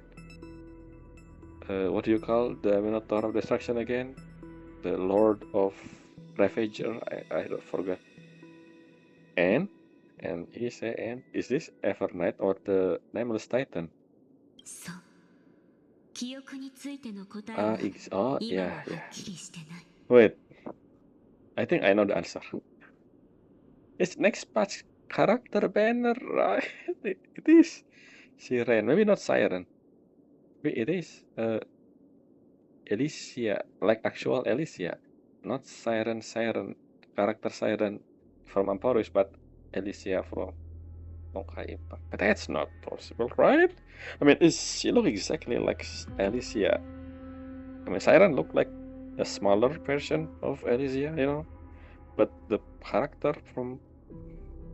What do you call the emanator of destruction again? The Lord of Ravager. I don't forget. And is this Evernight or the Nameless Titan? そう。記憶についての答えは Oh 今はは yeah, っ yeah. きりしてない。 Wait, I think I know the answer. It's next patch character banner, right? It is Siren, maybe not Siren. Maybe it is Elysia, like actual Elysia, not Siren character Siren from Amporus, but Elysia from Honkai Impact. But that's not possible, right? I mean, she look exactly like Elysia. I mean, Siren looked like a smaller version of Elysia, but the character from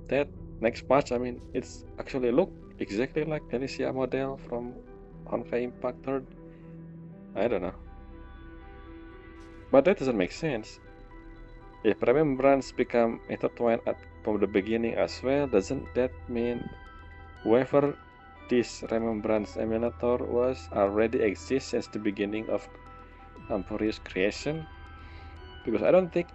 that next patch, I mean, it's actually look exactly like Elysia model from Honkai Impact 3rd. I don't know. But that doesn't make sense. If remembrance become intertwined from the beginning as well, doesn't that mean whoever this remembrance emulator was already exists since the beginning of Amporius creation? Because I don't think,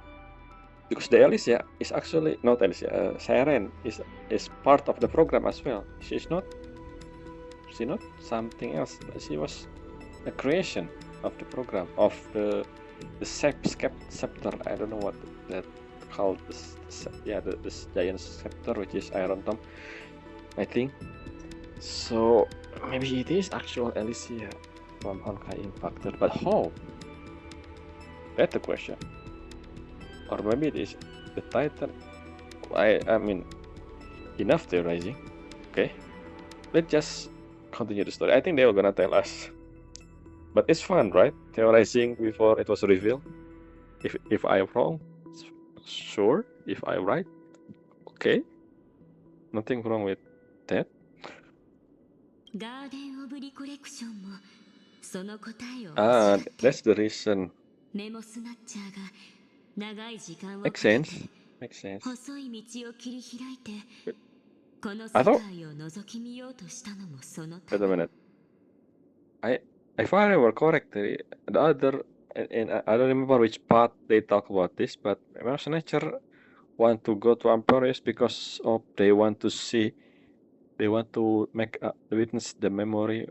because the Elysia is actually not Elysia. Siren is part of the program as well. She's not something else. She was a creation of the program of the scepter. I don't know what that called. This giant scepter, which is Iron Tomb, I think. So maybe it is actual Elysia from Honkai Impactor, but how? That's the question. Or maybe it is the Titan. I mean, enough theorizing. Okay, let's just continue the story. I think they were gonna tell us, but it's fun, right? Theorizing before it was revealed. If I'm wrong, sure. If I'm right, okay. Nothing wrong with that. ガーデン・オブ・リコレクションもその答えを欲し Ah, がってる。 that's the reason. メモスナッチャーが長い時間を Makes かけ sense. て Makes sense. 細い道を切り開いてこの I 世 thought. 界を覗き見ようとしたのもそのた Wait a め。 minute. If I remember correctly, the other, and I don't remember which part they talk about this, but Mouse Nature want to go to Amporius because of they want to make witness the memory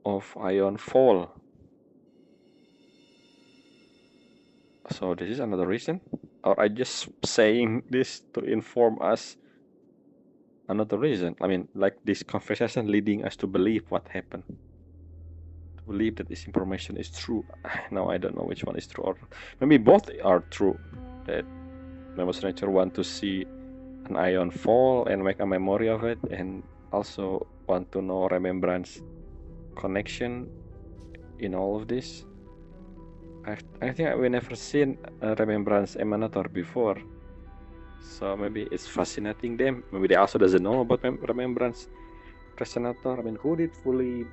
of Ion Fall. So this is another reason, or I just saying this to inform us another reason. I mean, like this conversation leading us to believe what happened. To believe that this information is true. Now I don't know which one is true, or maybe both are true. That Memos Nature want to see an ion fall and make a memory of it, and also want to know Remembrance connection in all of this. I think we never seen a Remembrance emanator before, so maybe it's fascinating them. Maybe they also doesn't know about Remembrance resonator. I mean, who did fully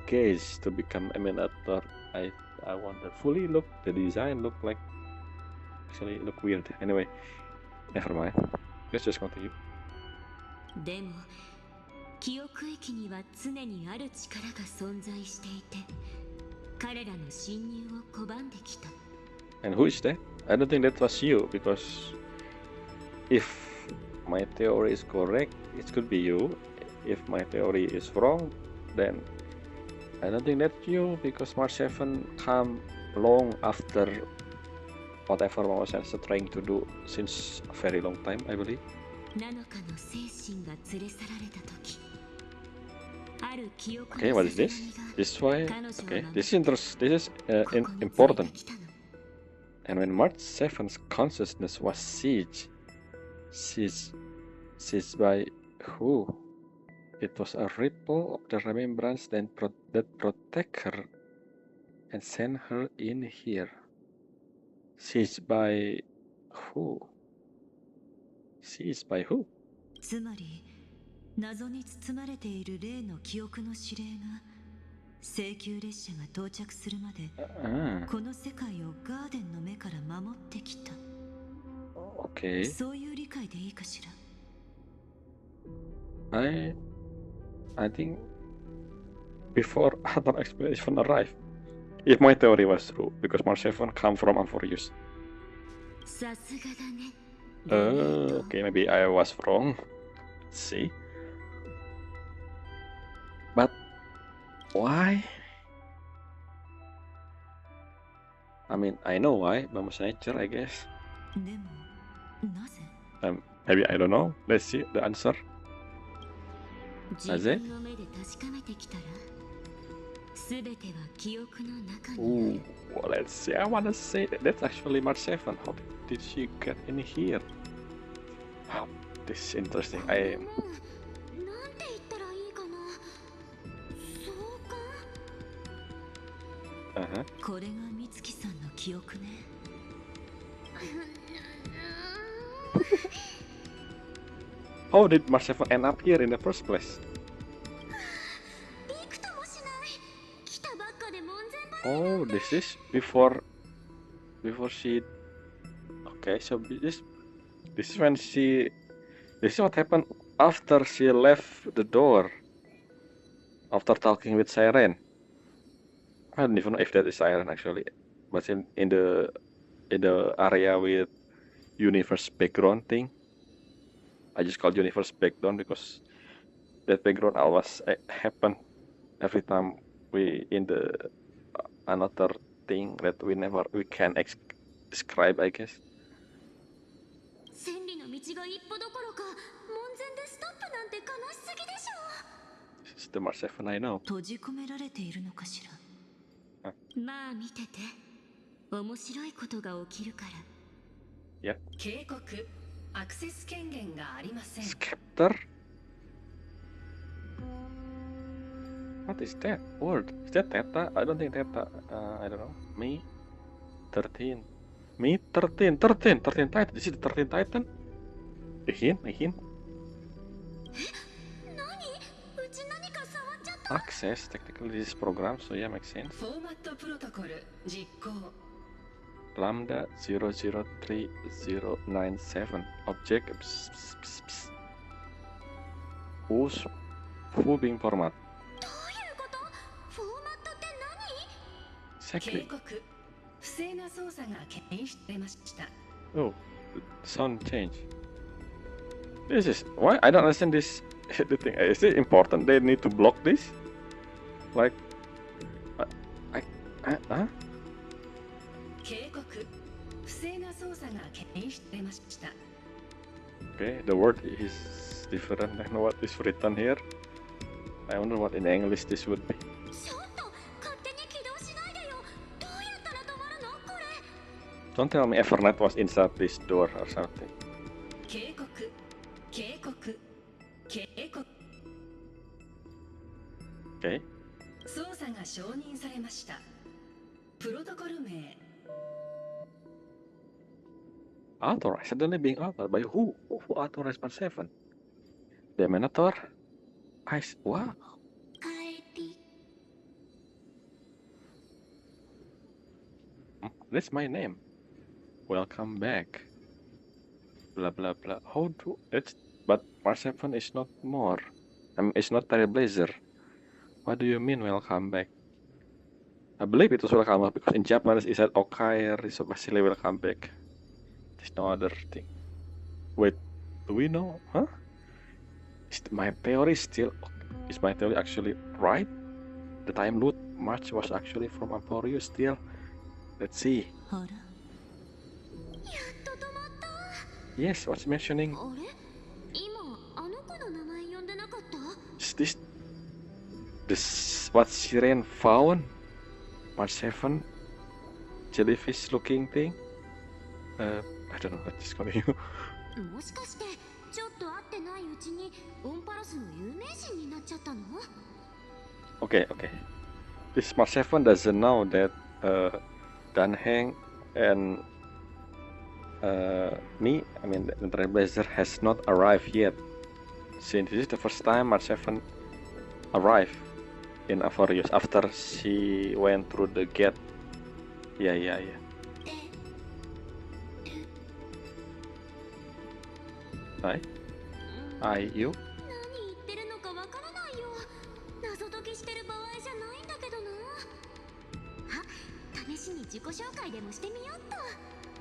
gaze to become emanator? I wonder. Fully look, the design look like actually look weird. Anyway, never mind. Let's just continue. でも記憶液には常にある力が存在していて彼らの侵入を拒んできた。 And who is that? I don't think that was you, because if my theory is correct, it could be you. If my theory is wrong, then I don't think that's you, because Mars 7 come long after whatever Mama Sense trying to do since a very long time, I believe. ナノカの精神が連れ去られた時 Okay, what is this? This is why. Okay, this is important. And when March 7's consciousness was sieged by who? It was a ripple of the remembrance that protect her and send her in here. Sieged by who? Sieged by who? つまり謎に包まれている例の記憶の指令が請求列車が到着するまでこの世界をガーデンの目から守ってきた。Okay. そういう理解でいいかしら。I think before other explanation arrived, if my theory was true, because Mars 7 come from Amphorius. さすがだね。Okay, maybe I was wrong. Let's see. But why? I mean, I know why, Mama's nature, I guess. でもなぜ？ Maybe I don't know. Let's see the answer. 自分の目で確かめてきたら、すべては記憶の中にある。Well, let's see. I wanna say that's actually March 7. How did she get in here? Wow, this is interesting. なんて言ったらいいかな。そうか。これが美月さんの記憶ね。How did March 7 end up here in the first place? びくともしない。来たばっかで門前払い。 Oh, this is before she. Okay, so this is when she. This is what happened after she left the door. After talking with Siren. I don't even know if that is Siren actually, but in the area with universe background thing. I just called universe background because that background always happen every time we in the another thing that we can describe, I guess. 千里の道が一歩どころか門前でストップなんて悲しすぎでしょ。 This is the Mars 7 I know. 閉じ込められているのかしら。まあ見てて。面白いことが起きるから。Yeah. 警告。アクセス権限がありません。 Scepter? What is that word? Is that Theta? I don't think Theta. I don't know. Me 13. Me 13. 13 Titan. Is it the 13 Titan? A hint? 何？うち何か触っちゃった。 Access. Technically this is program, so yeah, makes sense. フォーマットプロトコル実行。 Lambda 003097 object whose moving format. どういうこと？フォーマットって何？ Exactly. 警告。不正な操作が検出されました。 Oh, sound change. This is why I don't understand this. The thing is it important? They need to block this? Like, huh? 警告。不正な操作が検出されました。 Okay, the word is different than what is written here. I wonder what in English this would be. Don't tell me Evernight was inside this door or something. Okay. Authorized? Suddenly being authorized by who? Who authorized Part 7? The Minotaur? Wow. That's my name. Welcome back. Blah blah blah. How do it's? But Part 7 is not more. It's not Trailblazer. What do you mean welcome back? I believe it was welcome back because in Japanese it said Honkai, so basically welcome back. There's no other thing. Wait, do we know? Huh? Is my theory actually right? The time loop march was actually from Emporio still. Let's see. Yes, what's mentioning? Is this what Siren found? March 7? Jellyfish looking thing? I don't know, let's just continue. Okay. This March 7 doesn't know that Danheng and the Trailblazer has not arrived yet. Since this is the first time March 7 arrived in Avorius after she went through the gate. Yeah. Hi, you?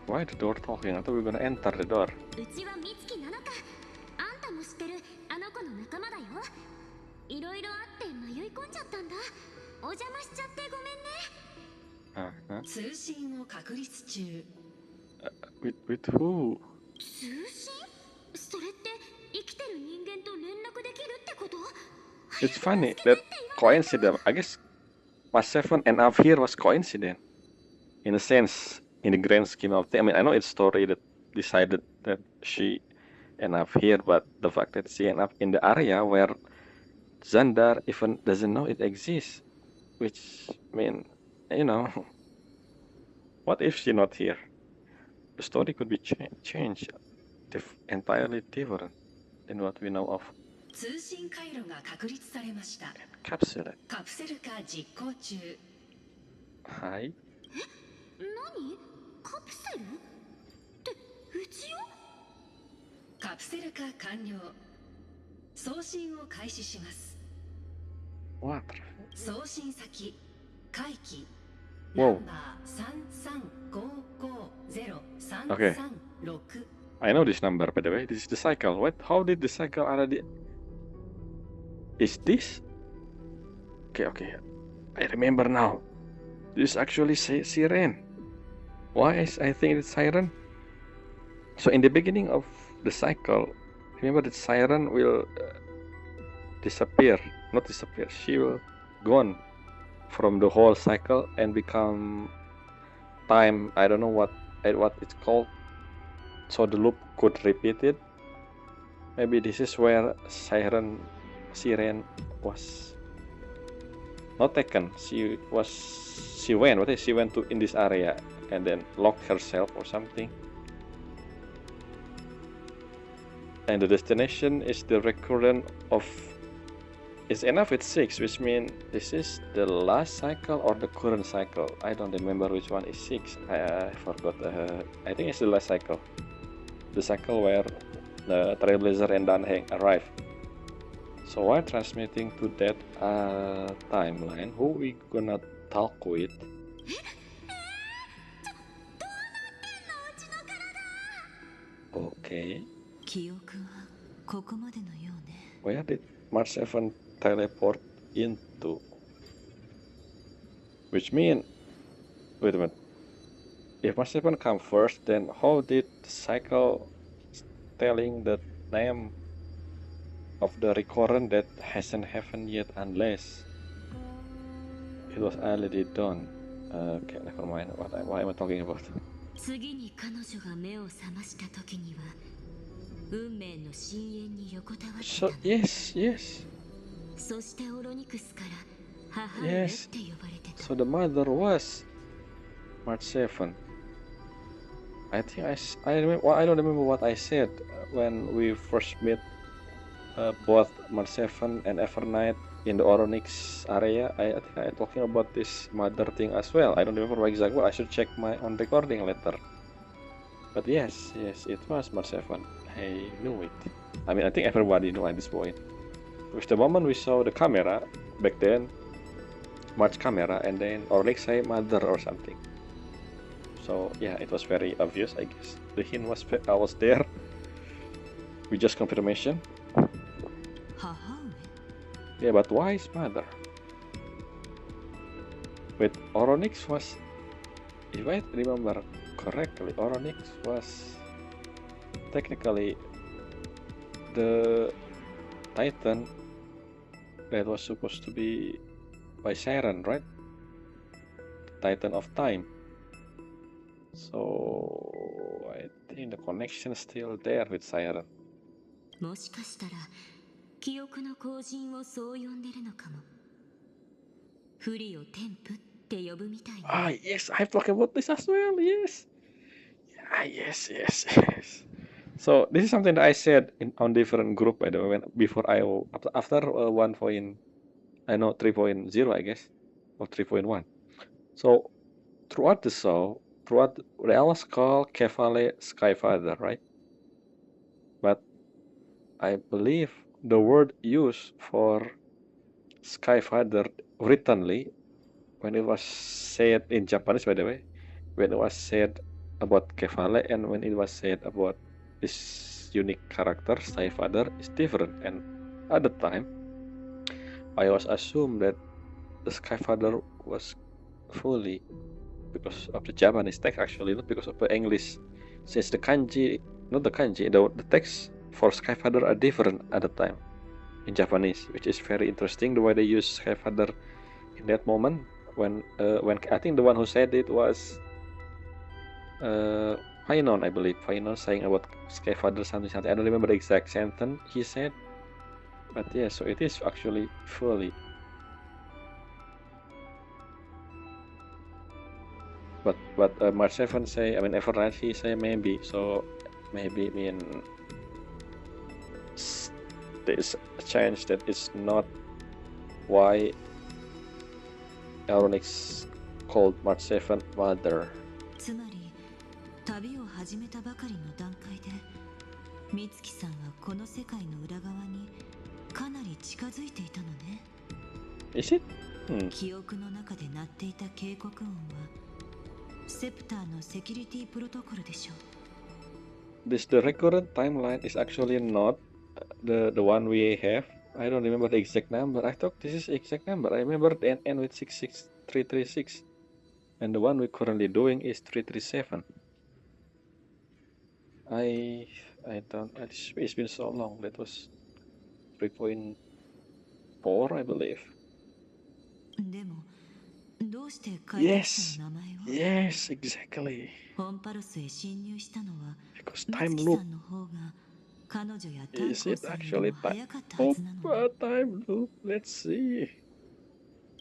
Why the door talking? I thought we were gonna enter the door. With who? It's funny that coincidence. I guess Part 7 and up here was coincidence. In a sense, in the grand scheme of things. I mean, I know it's story that decided that she end up here, but the fact that she end up in the area where Xandar even doesn't know it exists, which what if she not here? The story could be changed entirely different than what we know of. Capsule. Hi. What? Whoa. Okay. I know this number, by the way. This is the cycle. What? How did the cycle already... Is this? Okay. I remember now. This actually Siren. Why is I think it's Siren? So in the beginning of the cycle, remember that Siren will disappear. Not disappear. She will gone from the whole cycle and become time. I don't know what it's called. So the loop could repeat it. Maybe this is where Siren was not taken. She went to in this area and then locked herself or something. And the destination is the recurrent of... It's enough with 6, which means this is the last cycle or the current cycle. I don't remember which one is 6. I forgot. I think it's the last cycle. The cycle where the Trailblazer and Danheng arrive. So while transmitting to that timeline, who we gonna talk with? Okay. Where did March 7 teleport into? Which means, wait a minute. If March 7 come first, then how did the cycle telling the name of the recurrent that hasn't happened yet unless it was already done. Okay, never mind. What am I talking about? 次に彼女が目を覚ました時には運命の深淵に横たわってたの。 Yes. そしてオロニクスから母上って呼ばれてた。 So the mother was March 7. I think I remember. Well, I don't remember what I said when we first met both March 7 and Evernight in the Oronix area. I think I talking about this mother thing as well. I don't remember exactly. I should check my on recording later. But yes, it was March 7. I knew it. I mean, I think everybody knew at this point. With the moment we saw the camera back then, March camera, and then Oronix say mother or something. So yeah, it was very obvious, I guess. The hint was there. We just confirmation. Yeah, but why is mother? Wait, Oronix was, if I remember correctly, Oronix was technically the Titan that was supposed to be by Siren, right? Titan of Time. So I think the connection is still there with Siren. もしかしたら記憶の後人をそう呼んでるのかも。不利を天賦って呼ぶみたいに。Ah, yes, I've talked about this as well. Yes. Yes. So this is something that I said on different group, by the way, before after 3.0, I guess, or 3.1. So throughout the show, they always call Kefale Skyfather, right? But I believe the word used for Skyfather writtenly, when it was said in Japanese, by the way, when it was said about Kefale and when it was said about this unique character, Skyfather, is different. And at the time, I always assumed that the Skyfather was fully because of the Japanese text, actually, not because of the English, since the kanji, not the kanji, the text for Skyfather are different at the time in Japanese, which is very interesting the way they use Skyfather in that moment. When I think the one who said it was Fainon, I believe. Fainon saying about Skyfather something. I don't remember the exact sentence he said, but yeah, so it is actually fully. But March 7 say, I mean Evernight he say maybe, so maybe mean there's a chance that it's not why Aronix called March 7 mother. つまり旅を始めたばかりの段階で美月さんはこの世界の裏側にかなり近づいていたのね。Is it? 記憶の中で鳴っていた警告音はセプターのセキュリティプロトコルでしょう。The recurrent timeline is actually not the one we have. I don't remember the exact number. I thought this is the exact number. I remember the end with 66336. And the one we're currently doing is 337. I don't. It's been so long. That was 3.4, I believe. でもどうして開拓者の名前を Yes, exactly. ホンパロスへ侵入したのは Because 美 time 月 loop. さんの方が彼女やタン Is コ it さんより actually も早かったはずなのね。 time loop? Let's see.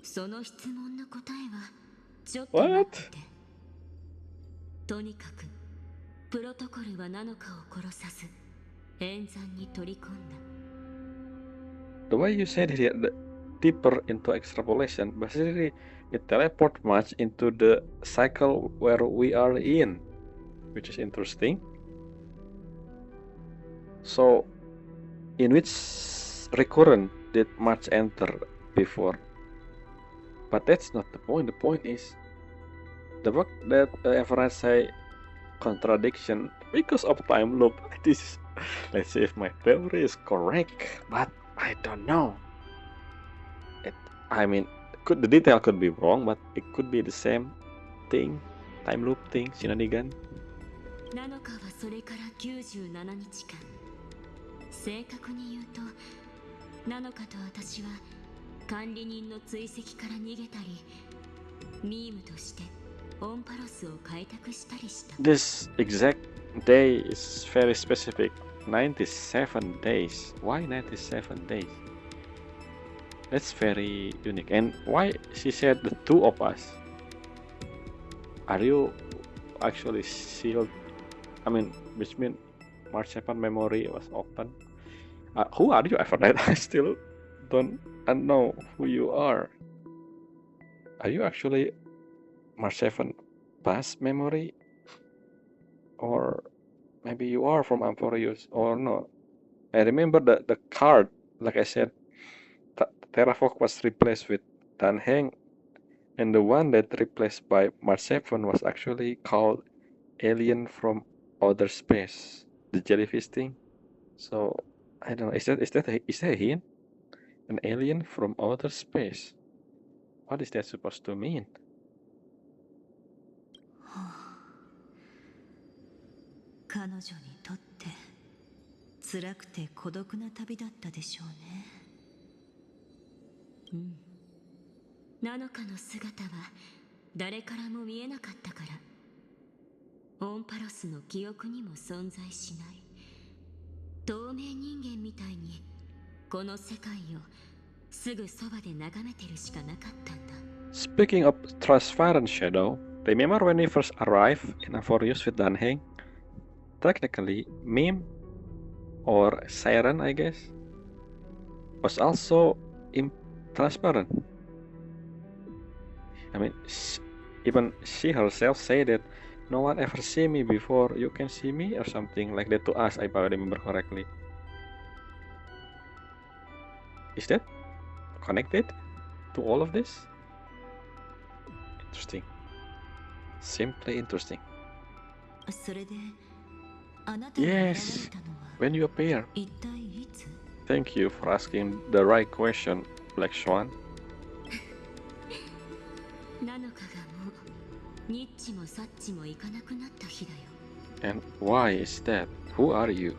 その質問の答えはちょっと待ってて。とにかくプロトコルはナノカを殺さず演算に取り込んだ。 The way you said it, deeper into extrapolation, basically it teleport much into the cycle where we are in, which is interesting. So, in which recurrent did March enter before? But that's not the point. The point is the fact that Evernight say contradiction because of time loop. This, let's see if my theory is correct, but I don't know. I mean, the detail could be wrong, but it could be the same thing, time loop thing, shenanigan. ナノカはそれから97日間、正確に言うとなのかと私は管理人の追跡から逃げたり、ミームとしてオンパロスを開拓したりした。This exact day is very specific. 97 days. Why 97 days? That's very unique. And why she said the two of us? Are you actually sealed? I mean, which means March 7 memory was open. Who are you, Evernight? I still don't know who you are. Are you actually March 7 past memory? Or maybe you are from Amphorius or no? I remember the card, like I said, Terrafok was replaced with Danheng, and the one that replaced by March 7 was actually called Alien from Outer Space, the jellyfish thing. So I don't know. Is that a hint? An alien from outer space? What is that supposed to mean? 彼女にとって辛くて孤独な旅だったでしょうね。うん。ナノカの姿は誰からも見えなかったから、オンパロスの記憶にも存在しない透明人間みたいにこの世界をすぐそばで眺めてるしかなかったんだ。Speaking of transparent shadow, remember when we first arrived in Amphorius with Danheng? Technically, Meme or Siren, I guess, was also transparent. I mean, even she herself said that no one ever see me before you can see me or something like that to us, if I remember correctly. Is that connected to all of this? Interesting. Simply interesting. Yes, when you appear. Thank you for asking the right question, Black Swan. And why is that? Who are you?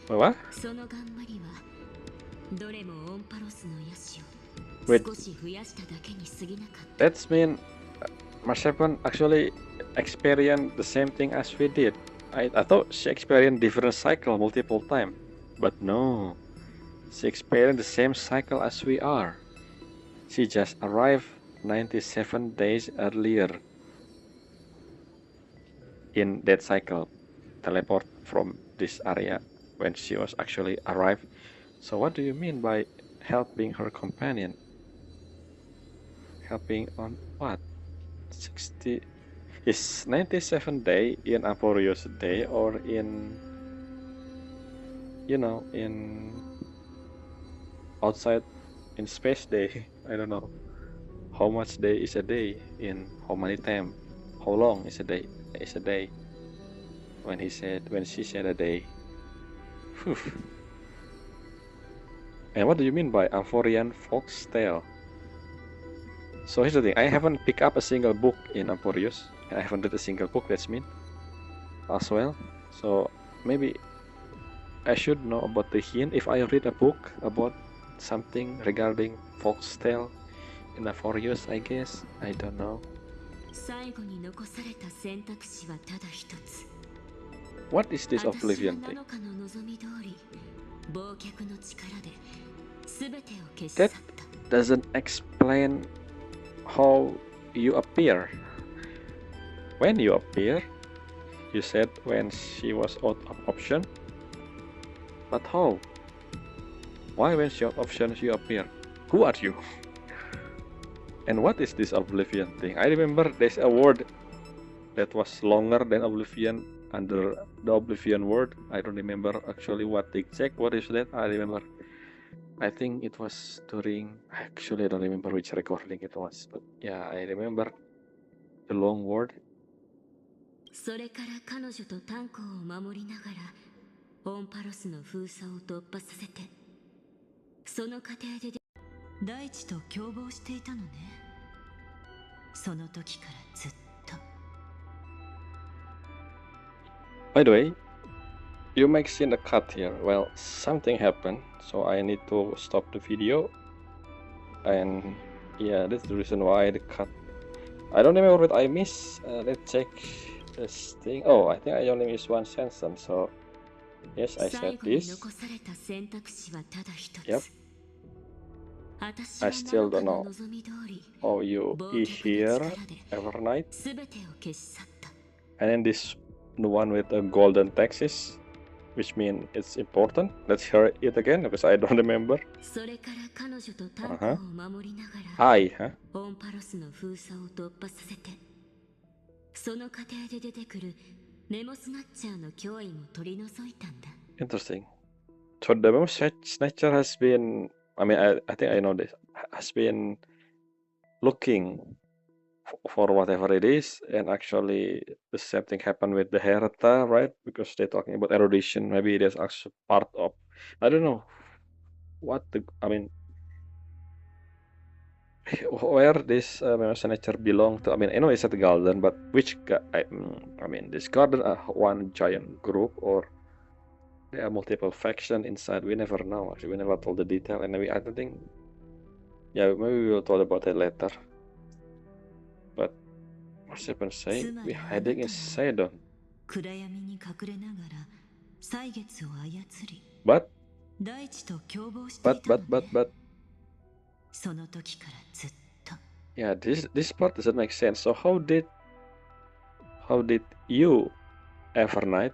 What? Wait, that means Marsepan actually experienced the same thing as we did. I thought she experienced different cycle multiple times, but no, she experienced the same cycle as we are. She just arrived 97 days earlier in that cycle, teleport from this area when she was actually arrived. So what do you mean by helping her companion? Helping on what? 60 is 97 day in Amphorius day or in, you know, in outside in space day? I don't know how much day is a day in how many time, how long is a day when she said a day. Whew. And what do you mean by Amphorian Foxtail? So here's the thing, I haven't picked up a single book in Amphorius, and I haven't read a single book, that's mean, as well. So maybe I should know about the hint if I read a book about something regarding Foxtail in Amphorius, I guess. I don't know. What is this Oblivion thing? That doesn't explain how you appear. When you appear, you said when she was out of option. But how? Why when she out of option you appear? Who are you? And what is this Oblivion thing? I remember there's a word that was longer than Oblivion under the Oblivion word. I don't remember actually what the exact word is that. I remember, I think it was during, actually I don't remember which recording it was, but yeah, I remember the long word. それから彼女とタンコを守りながらオンパロスの封鎖を突破させて、その過程で大地と共謀していたのね。その時からずっと。By the way, you might see the cut here. Well, something happened, so I need to stop the video. And yeah, that's the reason why the cut. I don't remember what I missed. Let's check this thing. Oh, I think I only missed one sentence. So yes, I said this. Yep. I still don't know how you hear Evernight. And then this the one with the golden texts, which means it's important. Let's hear it again because I don't remember. I, huh? Interesting. So the memo snatcher has been, I mean, I think I know this, has been looking for whatever it is, and actually the same thing happened with the Hereta, right? Because they're talking about erudition. Maybe it is actually part of, I don't know what the, I mean, where this memo snatcher belong to. I mean, I know it's at the garden, but which, I mean, this garden are one giant group, or there are multiple factions inside. We never know. Actually, we never told the detail, and maybe I don't think. Yeah, maybe we will talk about it later. But what's happened? Say we're hiding in Sidon. But yeah, this part doesn't make sense. So how did you, Evernight,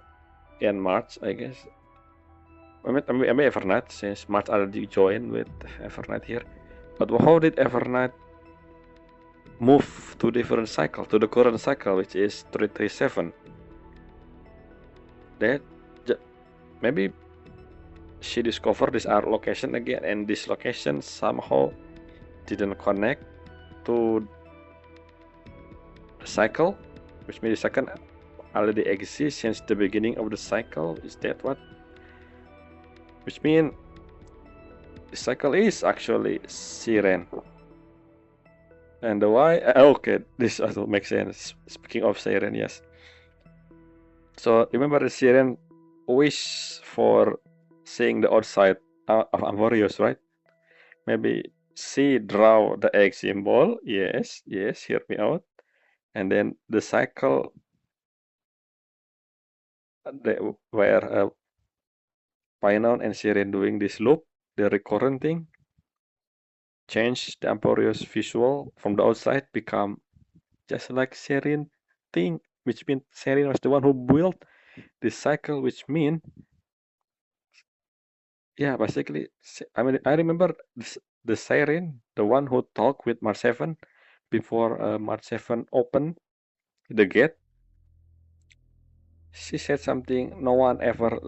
and March, I guess? I mean Evernight, since March already joined with Evernight here. But how did Evernight move to different cycle, to the current cycle, which is 337? That maybe she discovered this art location again, and this location somehow didn't connect to the cycle, which means the second already exists since the beginning of the cycle. Is that what? Which means the cycle is actually Siren. And the why? Okay, this also makes sense. Speaking of Siren, yes. So remember the Siren wish for seeing the outside of Amorius, right? Maybe she draw the egg symbol. Yes, hear me out. And then the cycle where Pinon and Siren doing this loop, the recurrent thing, change the Amorius visual from the outside, become just like Siren thing, which means Siren was the one who built this cycle, which means, yeah, basically, I mean, I remember the Siren, the one who talked with March 7 before March 7 opened the gate. She said something, no one ever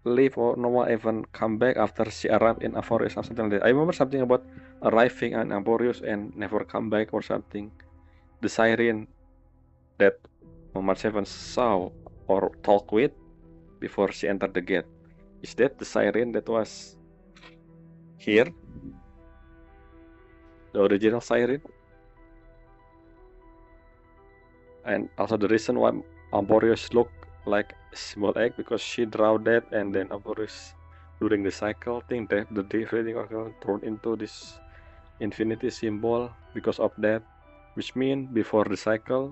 leave or no one even come back after she arrived in Amorius or something like that. I remember something about arriving in Amorius and never come back or something. The Siren that March 7 saw or talked with before she entered the gate. Is that the Siren that was here? The original Siren? And also the reason why Amborius looked like a small egg, because she drew that, and then Amborius during the cycle thing, that the deflating oracle turned into this infinity symbol because of that, which means before the cycle,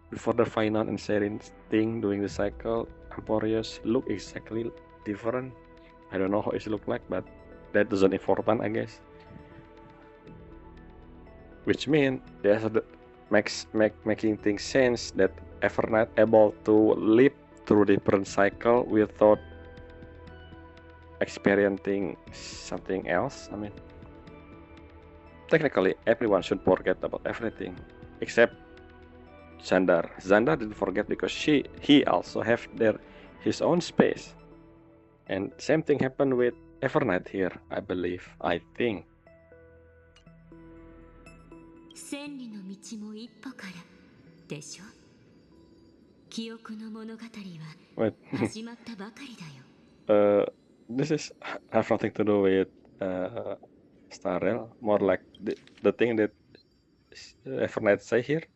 before the final and Siren thing during the cycle, Amborius look exactly different. I don't know how it look like, but that doesn't important, I guess. Which means there's the making things sense that Evernight able to live through different cycle without experiencing something else. I mean, technically everyone should forget about everything except Xandar. Xandar didn't forget because he also have his own space. And same thing happened with Evernight here, I believe. I think. 千里の道も一歩からでしょ。記憶の物語は始まったばかりだよ。This is have nothing to do with Starrel, more like the thing that Evernight say here.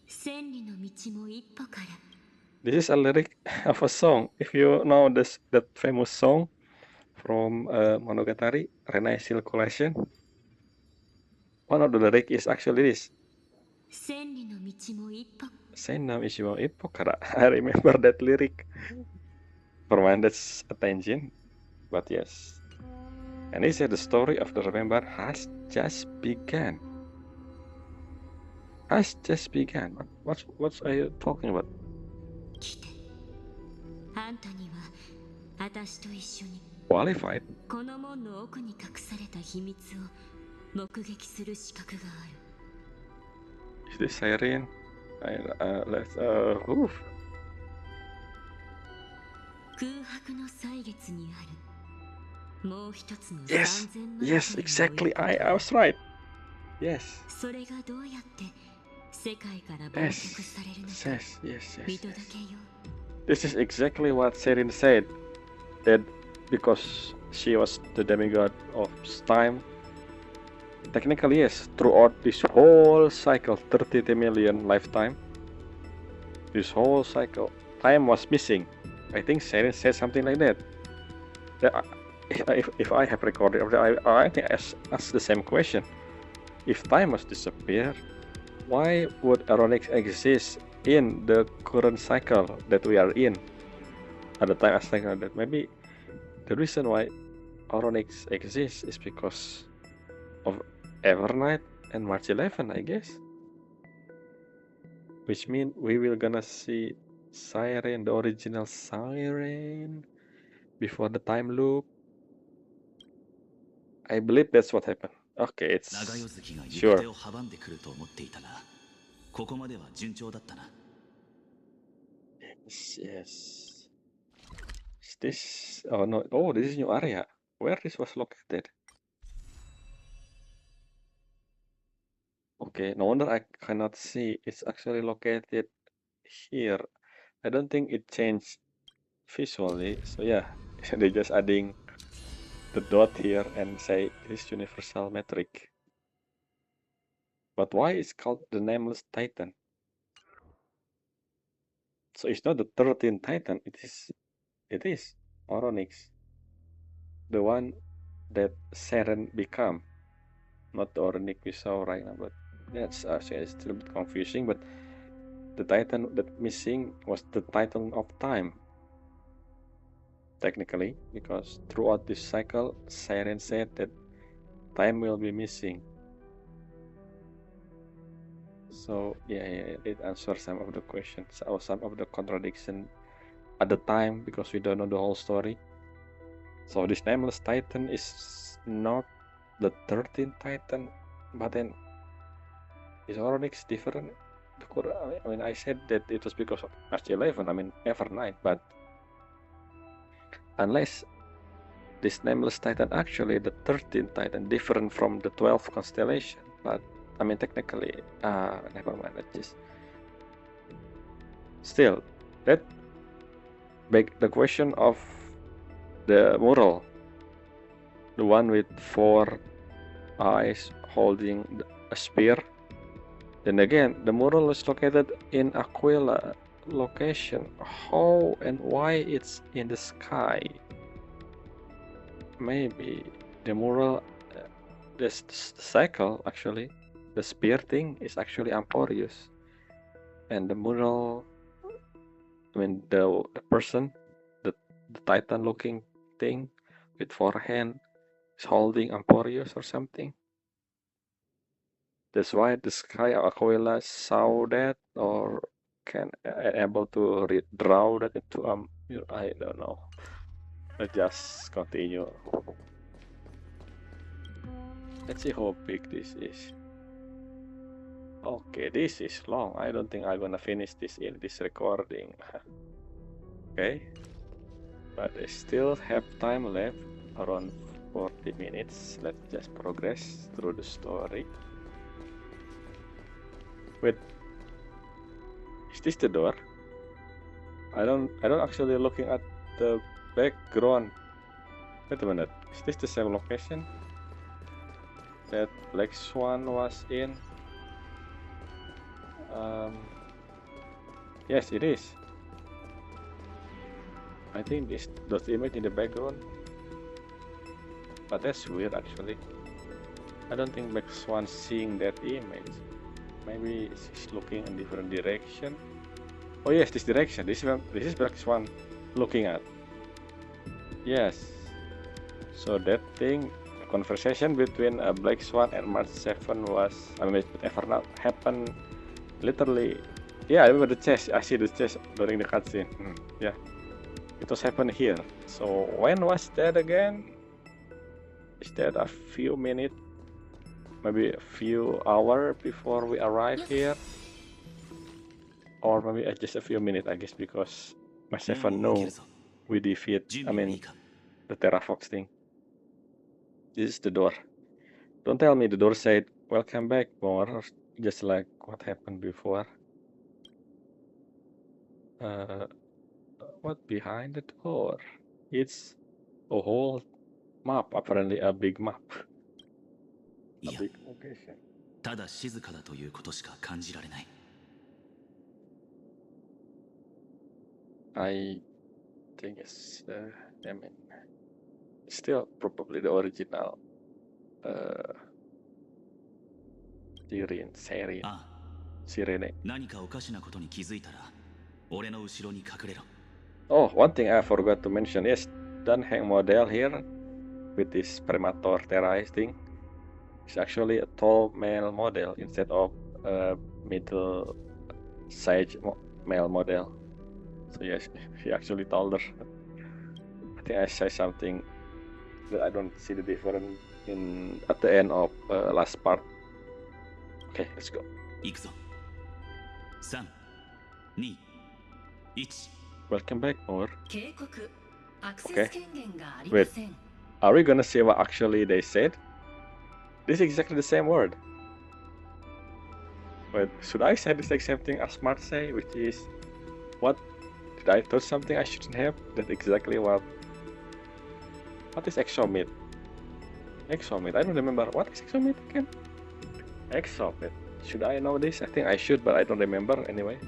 千里の道も一歩から This is a lyric of a song. If you know that famous song from Monogatari, Renai Seal Collection, one of the lyric is actually this. Senna Ichimo Ippokara. I remember that lyric. For mine, that's attention. But yes. And he said the story of the Remember has just begun. Has just begun. What are you talking about? Qualified? Is this siren? Let's oof. Yes, yes, exactly. I was right. Yes. Yes. This is exactly what Serin said. That because she was the demigod of time. Technically, yes, throughout this whole cycle, 30 million lifetime, this whole cycle, time was missing. I think Serin said something like that. If I have recorded, I think I asked the same question. If time must disappear, why would Aronix exist in the current cycle that we are in? At the time I was thinking that maybe the reason why Aronix exists is because of Evernight and March 11, I guess. Which means we will gonna see Siren, the original Siren, before the time loop. I believe that's what happened. Okay, it's sure. Yes. Is this? Oh no! Oh, this is new area. Where this was located? Okay, no wonder I cannot see. It's actually located here. I don't think it changed visually. So yeah, they're just adding the dot here and say this is universal metric. But why it's called the Nameless Titan? So it's not the 13th Titan. It is Oronix, the one that Seren become, not the Oronix we saw right now. But that's actually still a bit confusing. But the Titan that missing was the Titan of Time. Technically, because throughout this cycle, Siren said that time will be missing. So yeah, it answers some of the questions or some of the contradiction at the time because we don't know the whole story. So this Nameless Titan is not the 13th Titan, but then is Oronix different? I mean, I said that it was because of March 11, I mean Evernight, but unless this Nameless Titan actually the 13th Titan, different from the 12th constellation, but I mean technically, never mind. Let's just still that beg the question of the mural, the one with 4 eyes holding a spear. Then again, the mural is located in Aquila location. How and why it's in the sky? Maybe the mural, this cycle actually, the spear thing is actually Amporius, and the mural, I mean the person, the Titan-looking thing with 4 hands is holding Amporius or something. That's why the sky Aquila saw that or can able to draw that into I don't know. Let's just continue. Let's see how big this is. Okay, this is long. I don't think I'm gonna finish this in this recording. Okay, but I still have time left, around 40 minutes. Let's just progress through the story. Wait, is this the door? I don't actually looking at the background. Wait a minute, is this the same location that Black Swan was in? Yes, it is. I think those image in the background, but that's weird actually. I don't think Black Swan seeing that image. Maybe she's looking in different direction. Oh yes, this direction. This is Black Swan looking at. Yes. So that thing, conversation between Black Swan and March 7 was, I mean, with Evernote happened literally. Yeah, I remember the chest. I see the chest during the cutscene. Yeah, it was happened here. So when was that again? Is that a few minutes, maybe a few hours before we arrive here? Or maybe just a few minutes, I guess, because my 7 know we defeat, I mean, the Terrafox thing. This is the door. Don't tell me the door said, welcome back, more, just like what happened before. What behind the door? It's a whole map, apparently a big map. A big location. ただ静かだということしか感じられない。I think it's, I mean, still probably the original Sirene. ああ、何かおかしなことに気づいたら、俺の後ろに隠れろ。Oh, one thing I forgot to mention is Dan Heng model here with this premature terrorize thing. It's actually a tall male model instead of a middle-sized male model. So yes, he actually taller. I think I say something that I don't see the difference in at the end of last part. Okay, let's go. 行くぞ。3、2、1。Welcome back, more. 警告、アクセ Okay. ス権限がありま Wait, せん。 are we gonna see what actually they said? This is exactly the same word. Wait, should I say the same thing as Smart say, which is what? Did I touch something I shouldn't have? That's exactly what. What is exomit? Exomit. I don't remember. What is exomit again? Exomit. Should I know this? I think I should, but I don't remember anyway.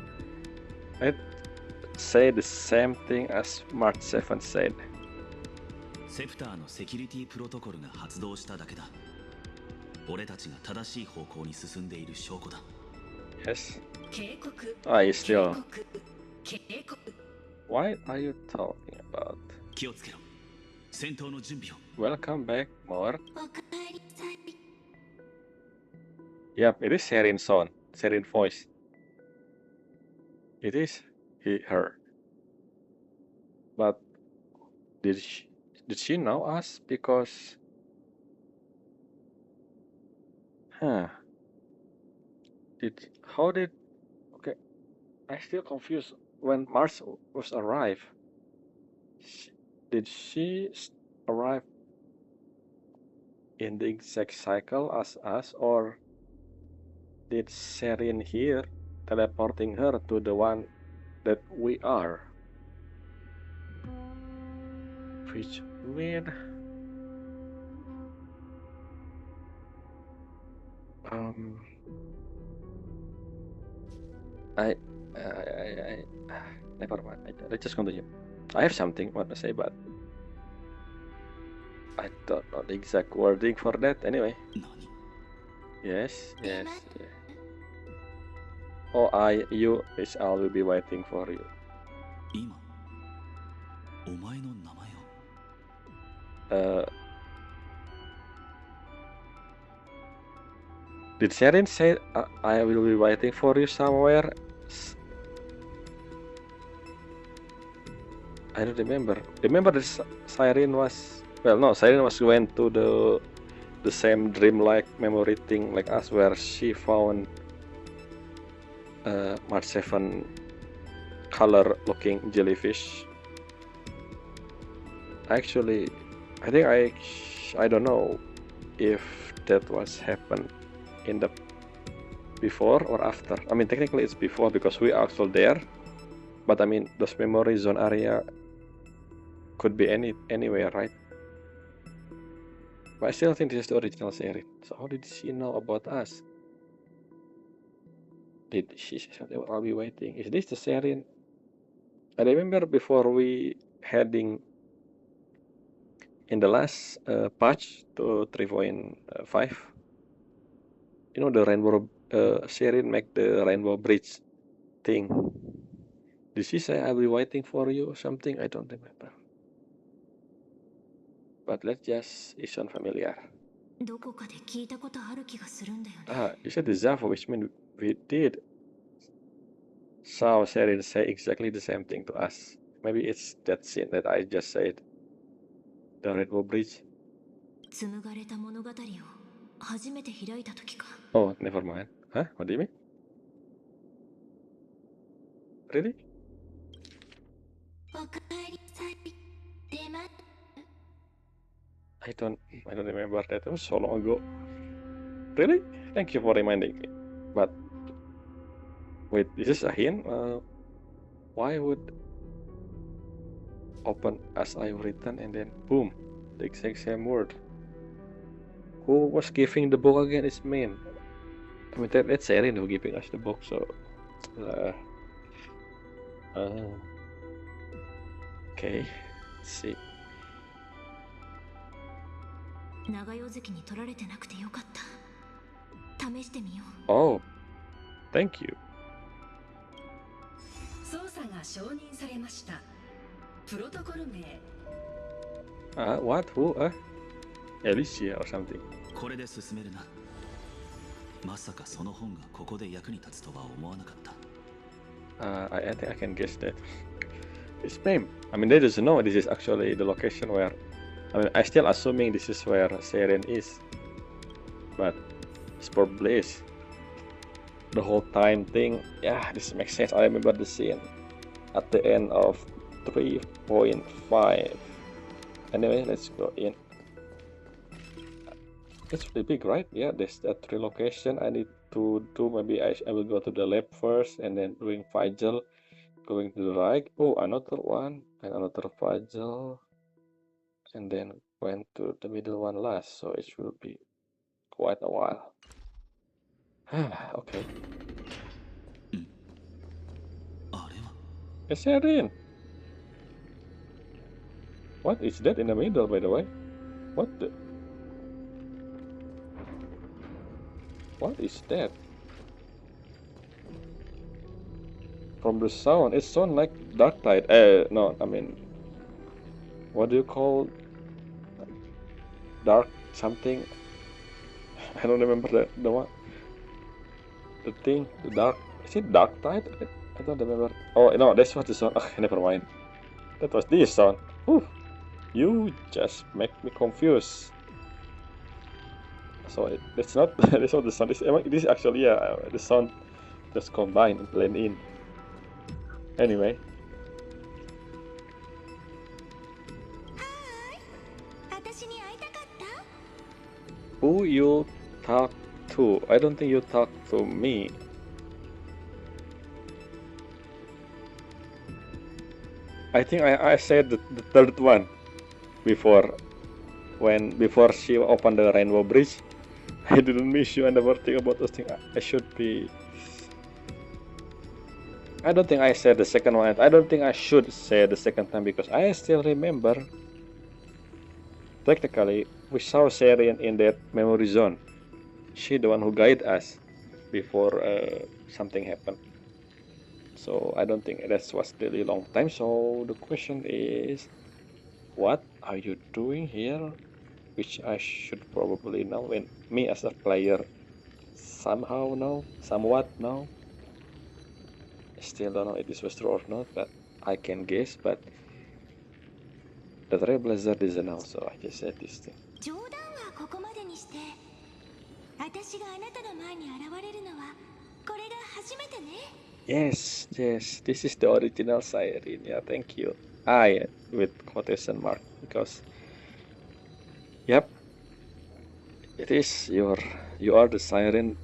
Let's say the same thing as March 7 said. セプターのセキュリティプロトコルが発動しただけだ。俺たちが正しい方向に進んでいる証拠だ。Yes. 警告、 I still. 警告。Why are you talking about? 気をつけろ。戦闘の準備を。Welcome back, more. おかえりなさい。 Yep, it is Serin sound, Serin voice. It is her. But did she know us? Because how did okay? I still confused when Mars was arrived. Did she arrive in the exact cycle as us, or did Serin here teleporting her to the one that we are? Which mean I never mind. I just continue. I have something want to say, but I don't know the exact wording for that. Anyway. 何？ Yes. Oh, you, is I will be waiting for you. 今、お前の名前を。Did Sharon say I will be waiting for you somewhere? I don't remember. Remember the Siren was Siren was went to the same dreamlike memory thing like us, where she found March 7 color looking jellyfish. Actually, I think I don't know if that was happened in the before or after. I mean, technically it's before because we are still there, but I mean those memory zone area could be anywhere, right? But I still think this is the original series. So how did she know about us? Did she say something? I'll be waiting. Is this the series? I remember before we heading in the last patch to 3.5. You know the rainbow Sherin make the rainbow bridge thing. Did she say I'll be waiting for you or something? I don't remember. But let's just it's unfamiliar. You said the Zafo, which means we did. So Sherin say exactly the same thing to us. Maybe it's that scene that I just said. The rainbow bridge. Oh, never mind. Huh? What do you mean? Really? I don't remember that. It was so long ago. Really? Thank you for reminding me. But wait, is this a hint? Why would open as I've written and then boom, the exact same word? Who was giving the book again? It's mean. I mean that's Erin who giving us the book. So, okay, let's see. Oh, thank you. What? Who? Alicia or something. I think I can guess that. It's name. I mean, they doesn't know this is actually the location where. I mean, I still assuming this is where Seren is, but it's probably is. The whole time thing. Yeah, this makes sense. I remember the scene at the end of 3.5. Anyway, let's go in. It's pretty big, right? Yeah, there's that 3 location I need to do. Maybe I will go to the left first and then doing Fajal, going to the right. Oh, another one and another Fajal, and then went to the middle one last. So it will be quite a while. Okay. It's Erin. What is that in the middle, by the way? What the? What is that? From the sound, it sounds like Dark Tide. No, I mean, what do you call dark something? I don't remember the one. The thing, the dark. Is it Dark Tide? I don't remember. Oh no, that's what the sound. Okay, never mind. That was this sound. Whew. You just make me confused. So that's not that's not the sound. This is actually the sound just combine and blend in. Anyway. Who you talk to? I don't think you talk to me. I think I said the third one before she opened the rainbow bridge. I didn't miss you and never think about those things. I should be. I don't think I said the second one. I don't think I should say the second time because I still remember. Technically, we saw Seren in that memory zone. She the one who guided us before something happened. So I don't think that was really long time. So the question is, what are you doing here? Which I should probably know, and me as a player somehow know, somewhat know. Still don't know if this was true or not, but I can guess. But the Trailblaze doesn't know, so I just said this thing. Yes, this is the original Siren. Yeah, thank you. Yeah, with quotation mark because. Yep, it is you are the Siren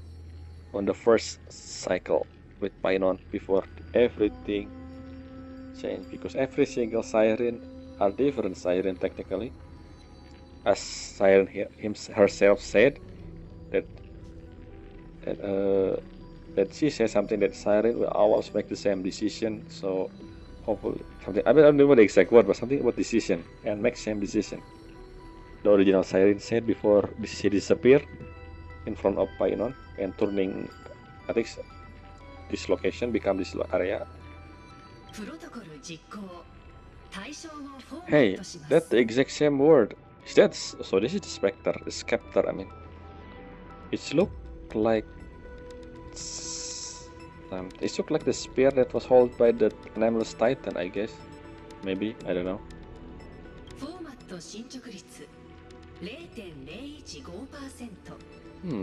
on the first cycle with Painon before everything changed because every single Siren are different Siren technically. As Siren herself said that she said something that Siren will always make the same decision. So Hopefully something. I don't know the exact word, but something about decision and make same decision. The original siren said before she disappeared in front of Painon and turning, I think this location become this area. Hey, that's the exact same word. That's so. This is the specter, the scepter. I mean, it look like it look like the spear that was held by the nameless titan. I guess, maybe, I don't know.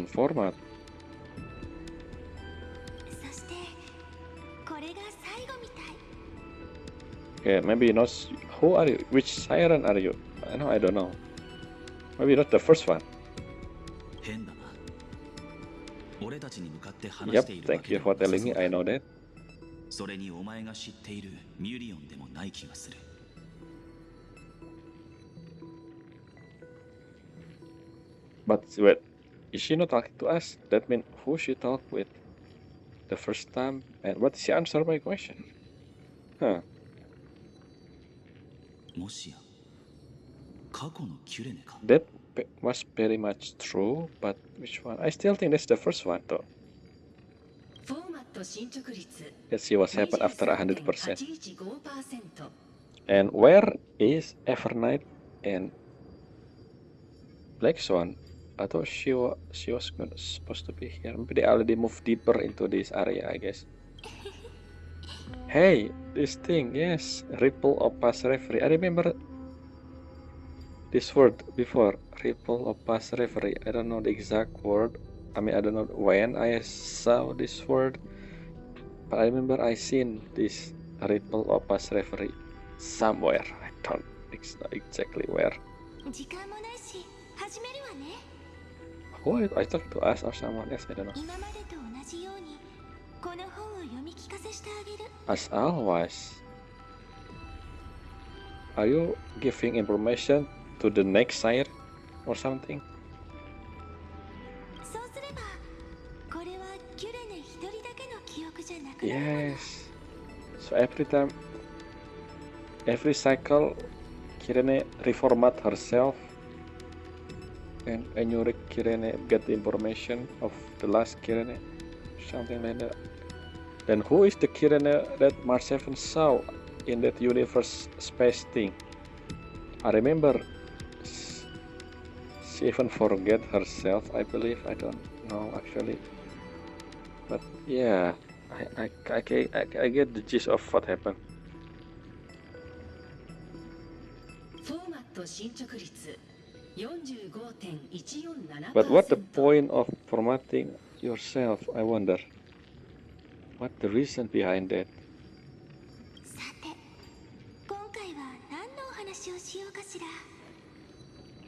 Format. Okay, maybe not. Who are you? Which siren are you? I don't know. Maybe not the first one. Yep, thank you for telling me. I know that. But wait, is she not talking to us? That means who she talked with the first time, and what she answered my question? Huh. That was very much true, but which one? I still think that's the first one though. Let's see what happened after 100%. And where is Evernight and Black Swan? I thought she was supposed to be here. Maybe they already moved deeper into this area, I guess. Hey, this thing, yes, Ripple Opus Reverie. I remember this word before, Ripple Opus Reverie. I don't know the exact word. I mean, I don't know when I saw this word, but I remember I seen this Ripple Opus Reverie somewhere. I don't know exactly where. Who I talked to us or someone else? I don't know. As always, are you giving information to the next sire or something? Yes. So every cycle, Kirene reformat herself, and Enurik Kirene get the information of the last Kirene, something like that. Then who is the Kirene that Marseven saw in that universe space thing? I remember she even forget herself, I believe. I don't know actually, but yeah, I get the gist of what happened. But what the point of formatting yourself, I wonder? What the reason behind that?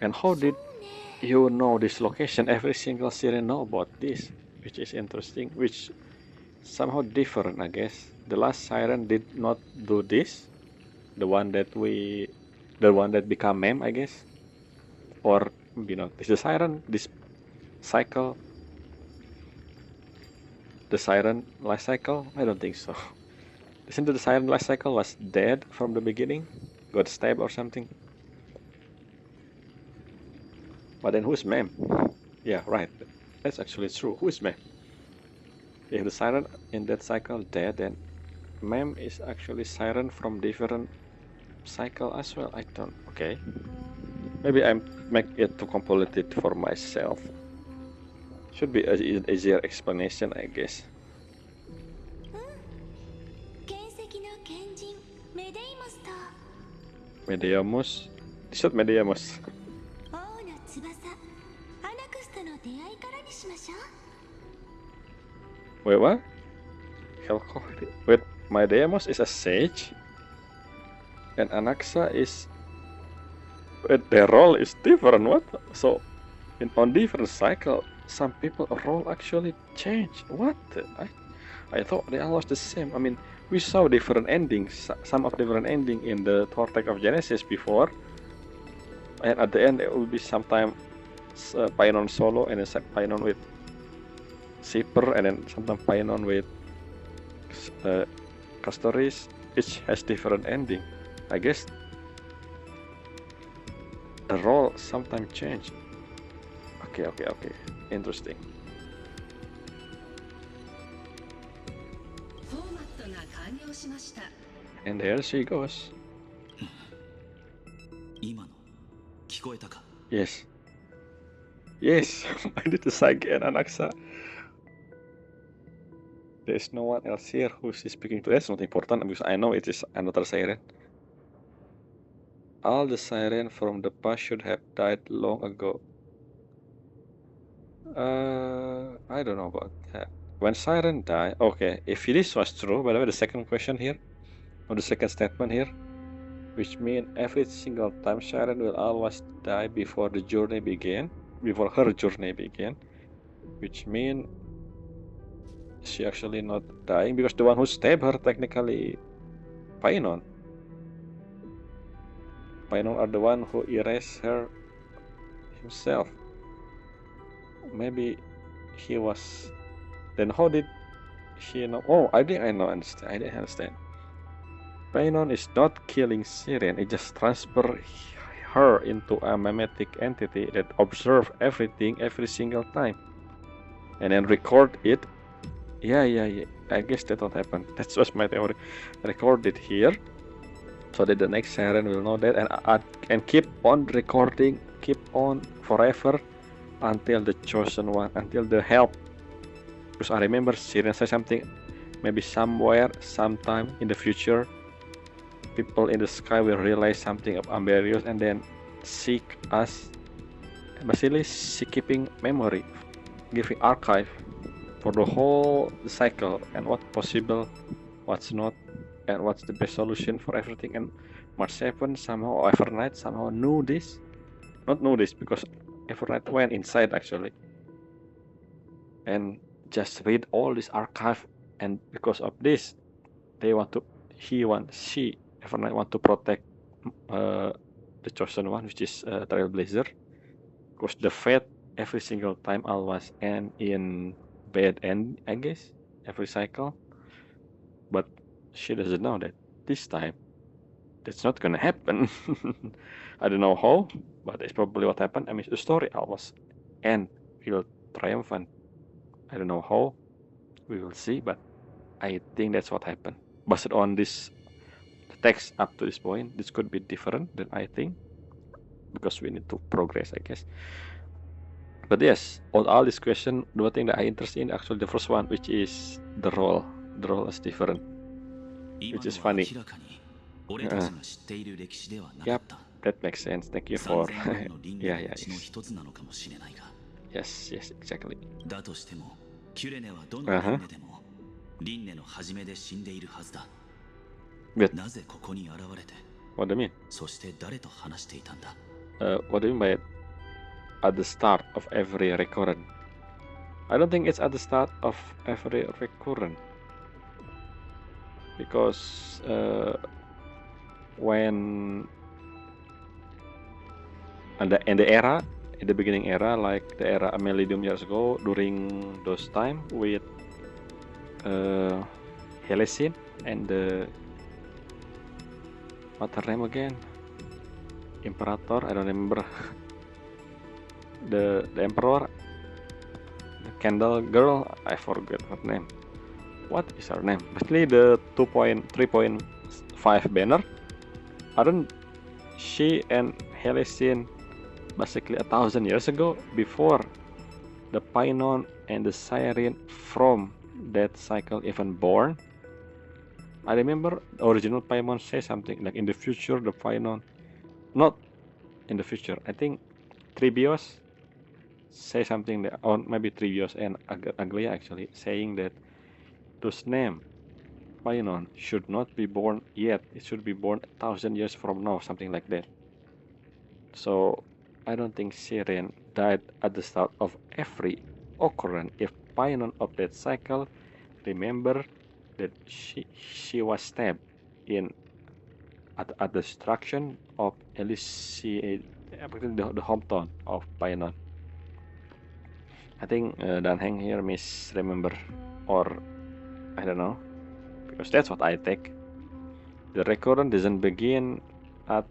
And how did you know this location? Every single siren know about this, which is interesting, which somehow different, I guess. The last siren did not do this. The one that become meme, I guess. Or is the siren this cycle? The siren life cycle? I don't think so. Isn't the siren life cycle was dead from the beginning? Got stabbed or something? But then who's Mem? Yeah, right. That's actually true. Who is Mem? If the siren in that cycle dead, then Mem is actually siren from different cycle as well. I don't. Okay. Maybe I make it too complicated for myself. Should be an easier explanation, I guess. Medeamus? It's not Medeamus. Wait, what? Wait, Medeamus is a sage? And Anaxa is... Wait, their role is different, what? So, on different cycle, some people role actually change. What? I thought they all was the same. I mean, we saw different endings, some of different ending in the Vortex of Genesis before. And at the end, it will be sometimes Painon solo, and then Painon with Shipper, and then sometimes Painon with Castoris. each has different ending. I guess the role sometimes change. Okay. Interesting. And there she goes. Yes. Yes, I did the Sage and Anaxa. There's no one else here who she's speaking to. That's not important because I know it is another siren. All the siren from the past should have died long ago. I don't know about that. When siren die, okay, if this was true, by the way, the second question here, or the second statement here, which means every single time siren will always die before the journey began, before her journey began, which means she actually not dying because the one who stabbed her technically Painon. Painon are the one who erased her himself. Maybe he was. Then how did she know? Oh, I didn't understand. Painon is not killing Siren. It just transfer her into a mimetic entity that observe everything every single time, and then record it. Yeah. I guess that what happened. That was my theory. Record it here, so that the next siren will know that, and keep on recording, keep on forever until the chosen one, until the help. Because I remember Siren said something, maybe somewhere, sometime in the future, people in the sky will realize something of Amberius and then seek us. Basically, she keeping memory, giving archive for the whole cycle and what's possible, what's not, and what's the best solution for everything. And March 7 somehow, or Evernight somehow knew this. Not know this because Evernight went inside actually and just read all this archive, and because of this Evernight want to protect the chosen one, which is Trailblazer, because the fate every single time always end in bad end, I guess, every cycle. But she doesn't know that this time that's not gonna happen. I don't know how, but it's probably what happened. I mean, the story always end feel triumphant. I don't know how, we will see, but I think that's what happened. Based on this text up to this point, this could be different than I think, because we need to progress, I guess. But yes, on all this question, the thing that I interested in actually the first one, which is the role. The role is different, which is funny. Yep, that makes sense. Thank you for yeah. Yes, exactly. But what do you mean? What do you mean by at the start of every recurrent? I don't think it's at the start of every recurrent, because when in the beginning era, like the era a million years ago, during those time with Helesin and the what her name again? Imperator, I don't remember. the emperor, the candle girl, I forget her name. What is her name? Basically the 3.5 banner. Aren't she and Helesin basically 1,000 years ago, before the Painon and the Siren from that cycle even born? I remember the original Paimon say something like in the future the Painon, not in the future, I think Tribios say something that, or maybe Tribios and Aglia actually saying that those name Painon should not be born yet, it should be born 1,000 years from now, something like that. So I don't think Siren died at the start of every occurrence. If Painon of that cycle remember that she was stabbed in at the destruction of Elysia, the hometown of Painon. I think Dan Heng here misremember, or I don't know, because that's what I take. the recurrent doesn't begin at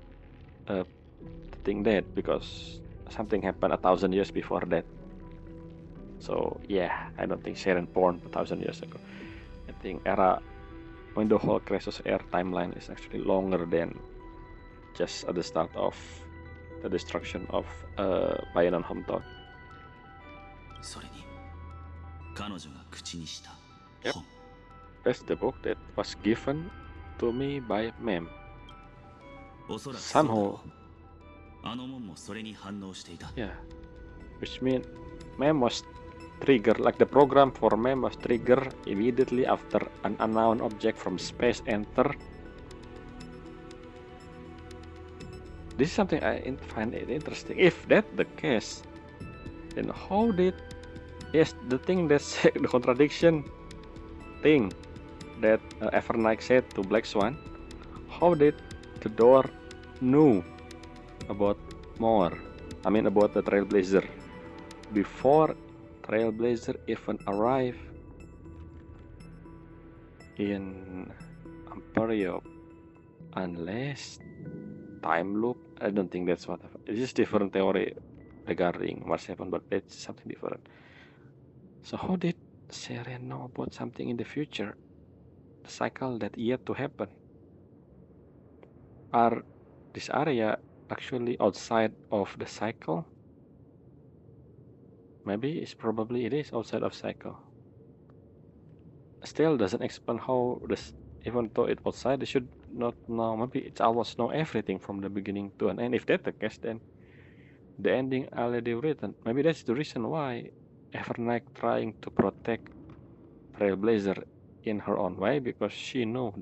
the thing dead, because something happened 1,000 years before that. So yeah, I don't think Sharon born 1,000 years ago. I think era when the whole Crisis Air timeline is actually longer than just at the start of the destruction of Bayanan hometown. Yep. That's the book that was given to me by Mem. Somehow. Yeah. Which means Mem was triggered, like the program for Mem was triggered immediately after an unknown object from space entered. This is something I find it interesting. If that's the case, then how did... Yes, the thing that's the contradiction thing that Evernight said to Black Swan, how did the door know about more? I mean about the Trailblazer before Trailblazer even arrived in Imperio, unless time loop. I don't think that's what. It's just different theory regarding Mars 7, but that's something different. So how did Seren know about something in the future? The cycle that yet to happen? Are this area actually outside of the cycle? Maybe it is outside of cycle. Still doesn't explain how this, even though it's outside, they should not know. Maybe it's almost know everything from the beginning to an end. If that's the case, then the ending already written. Maybe that's the reason why Evernight trying to protect Trailblazer in her own way, because she knew,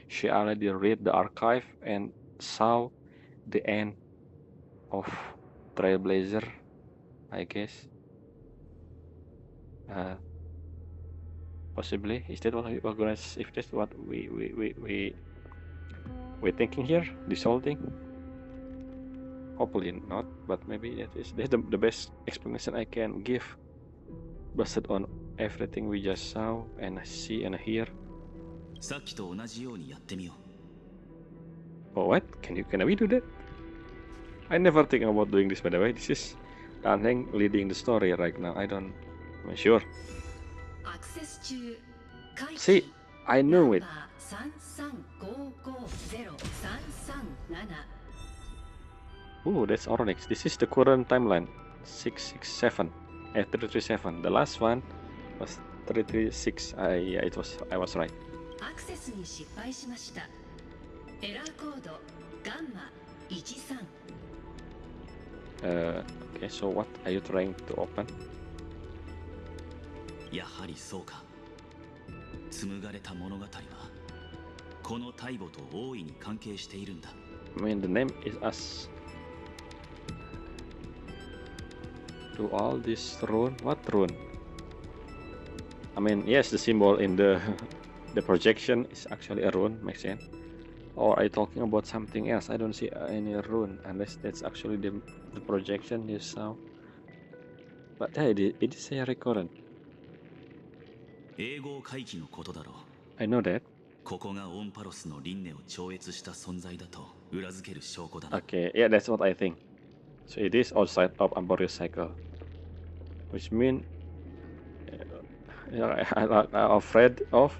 she already read the archive and saw the end of Trailblazer, I guess. Possibly, is that what we're gonna? If that's what we're thinking here, this whole thing. Hopefully not, but maybe that's the best explanation I can give, based on everything we just saw and see and hear. Oh, what? Can we do that? I never think about doing this, by the way. This is Danheng leading the story right now. I'm sure. See, I knew it. Ooh, that's Oronix. This is the current timeline. 667. 337. The last one was 336. I was right. Okay, so what are you trying to open? I mean, the name is us. Do all this rune? What rune? I mean, yes, the symbol in the projection is actually a rune, makes sense. Or are you talking about something else? I don't see any rune, unless that's actually the projection you saw. But hey, it is a recurrent. I know that. Okay, yeah, that's what I think. So it is outside of Amborio's cycle, which means I'm afraid of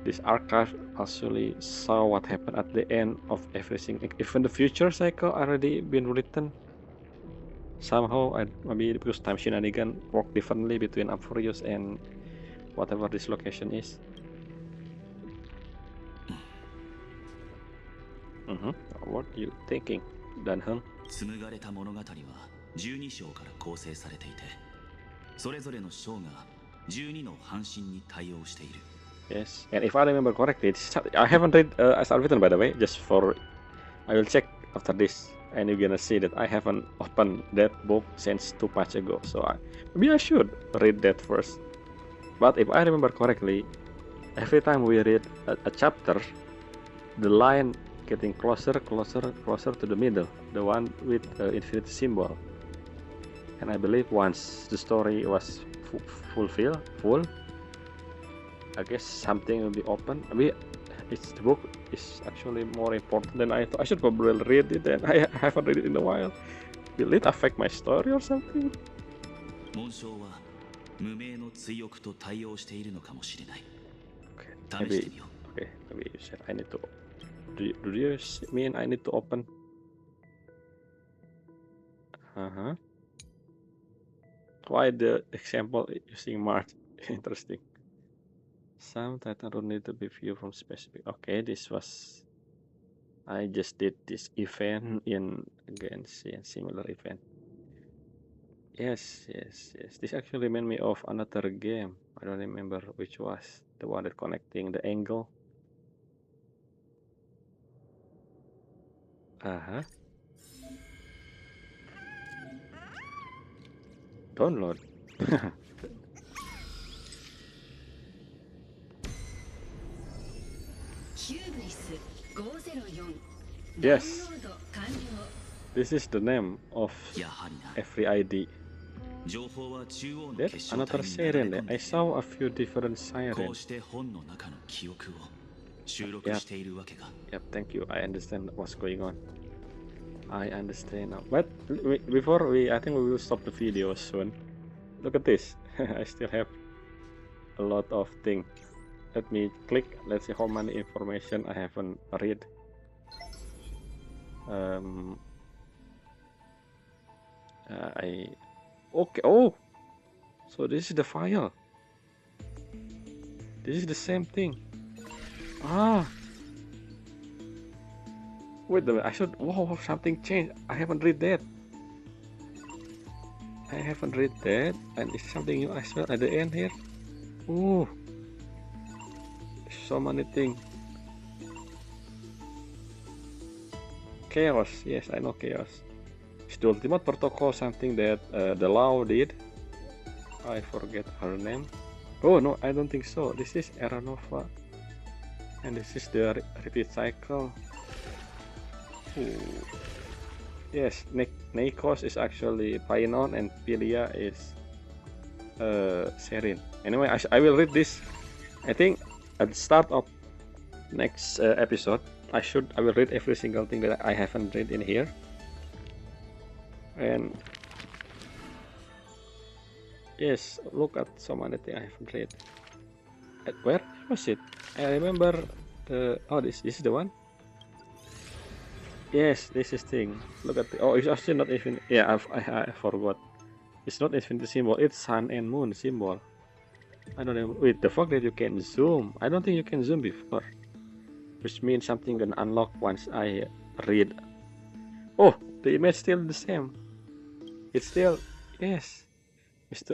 this archive actually saw what happened at the end of everything. Even the future cycle already been written. Somehow, maybe because time shenanigan work differently between Amphorius and whatever this location is. What are you thinking, Danheng? Yes, and if I remember correctly, I haven't read as written, by the way, just for... I will check after this, and you're gonna see that I haven't opened that book since 2 patches ago, so maybe I should read that first. But if I remember correctly, every time we read a chapter, the line getting closer to the middle, the one with infinity symbol. And I believe once the story was full, I guess something will be open. It's the book is actually more important than I thought. I should probably read it, and I haven't read it in a while. Will it affect my story or something? 紋章は無名の追憶と対応しているのかもしれない。Okay, 試してみよう。Okay, maybe you said I need to. Do you mean I need to open? Why the example using March? Interesting. Some title don't need to be viewed from specific. Okay, this was. I just did this event in against a similar event. Yes. This actually remind me of another game. I don't remember which was the one that connecting the angle. Download. Yes. This is the name of every ID. That's another siren. I saw a few different sirens. Yep, thank you. I understand what's going on. I understand now. But before I think we will stop the video soon. Look at this. I still have a lot of things. Let me click. Let's see how many information I haven't read. Okay. Oh, so this is the file. This is the same thing. Wait a minute. I should. Wow, something changed. I haven't read that. And it's something new as well at the end here. Oh, so many things. Chaos. Yes, I know chaos. It's the ultimate protocol, something that the law did. I forget her name. Oh no, I don't think so. This is Era Nova, and this is the repeat cycle. Ooh. Yes, Nikos is actually Painon and Pilia is Serin. Anyway, I will read this. I think at the start of next episode, I will read every single thing that I haven't read in here. And yes, look at so many things I haven't read. Where was it? I remember the. Oh, this is the one. Yes, this is thing. Look at the. Oh, it's actually not even. Yeah, I forgot. It's not infinity symbol. It's sun and moon symbol. I don't know. Wait, the fact that you can zoom. I don't think you can zoom before, which means something can unlock once I read. Oh, the image still the same. It's still yes.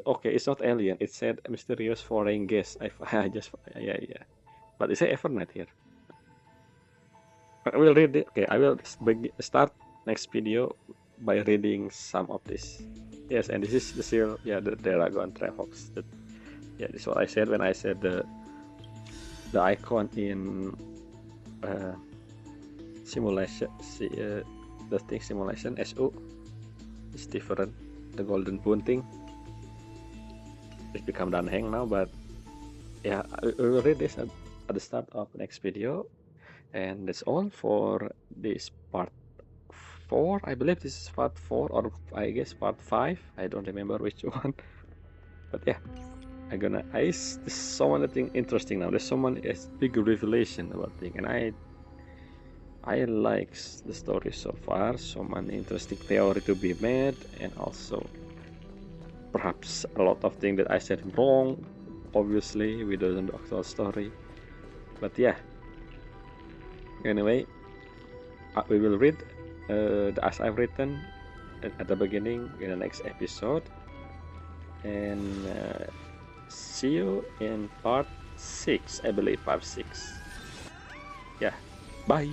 Okay, it's not alien. It said mysterious foreign gas. I just yeah. But it said Evernight here. I will read it. Okay, I will start next video by reading some of this. Yes, and this is the seal. Yeah, the Dragon Trehox. Yeah, this is what I said when I said the icon in simulation. The thing simulation SU is different. The golden bunting. It's become Danheng now, but yeah, I will read this at the start of next video. And that's all for this part 4. I believe this is part 4 or I guess part 5. I don't remember which one. But yeah, there's so many things interesting now. There's so many big revelation about things, and I like the story so far. So many interesting theory to be made, and also perhaps a lot of things that I said wrong, obviously with the actual story. But yeah. Anyway, we will read as I've written at the beginning in the next episode, and see you in part 6. I believe part 6. Yeah, bye.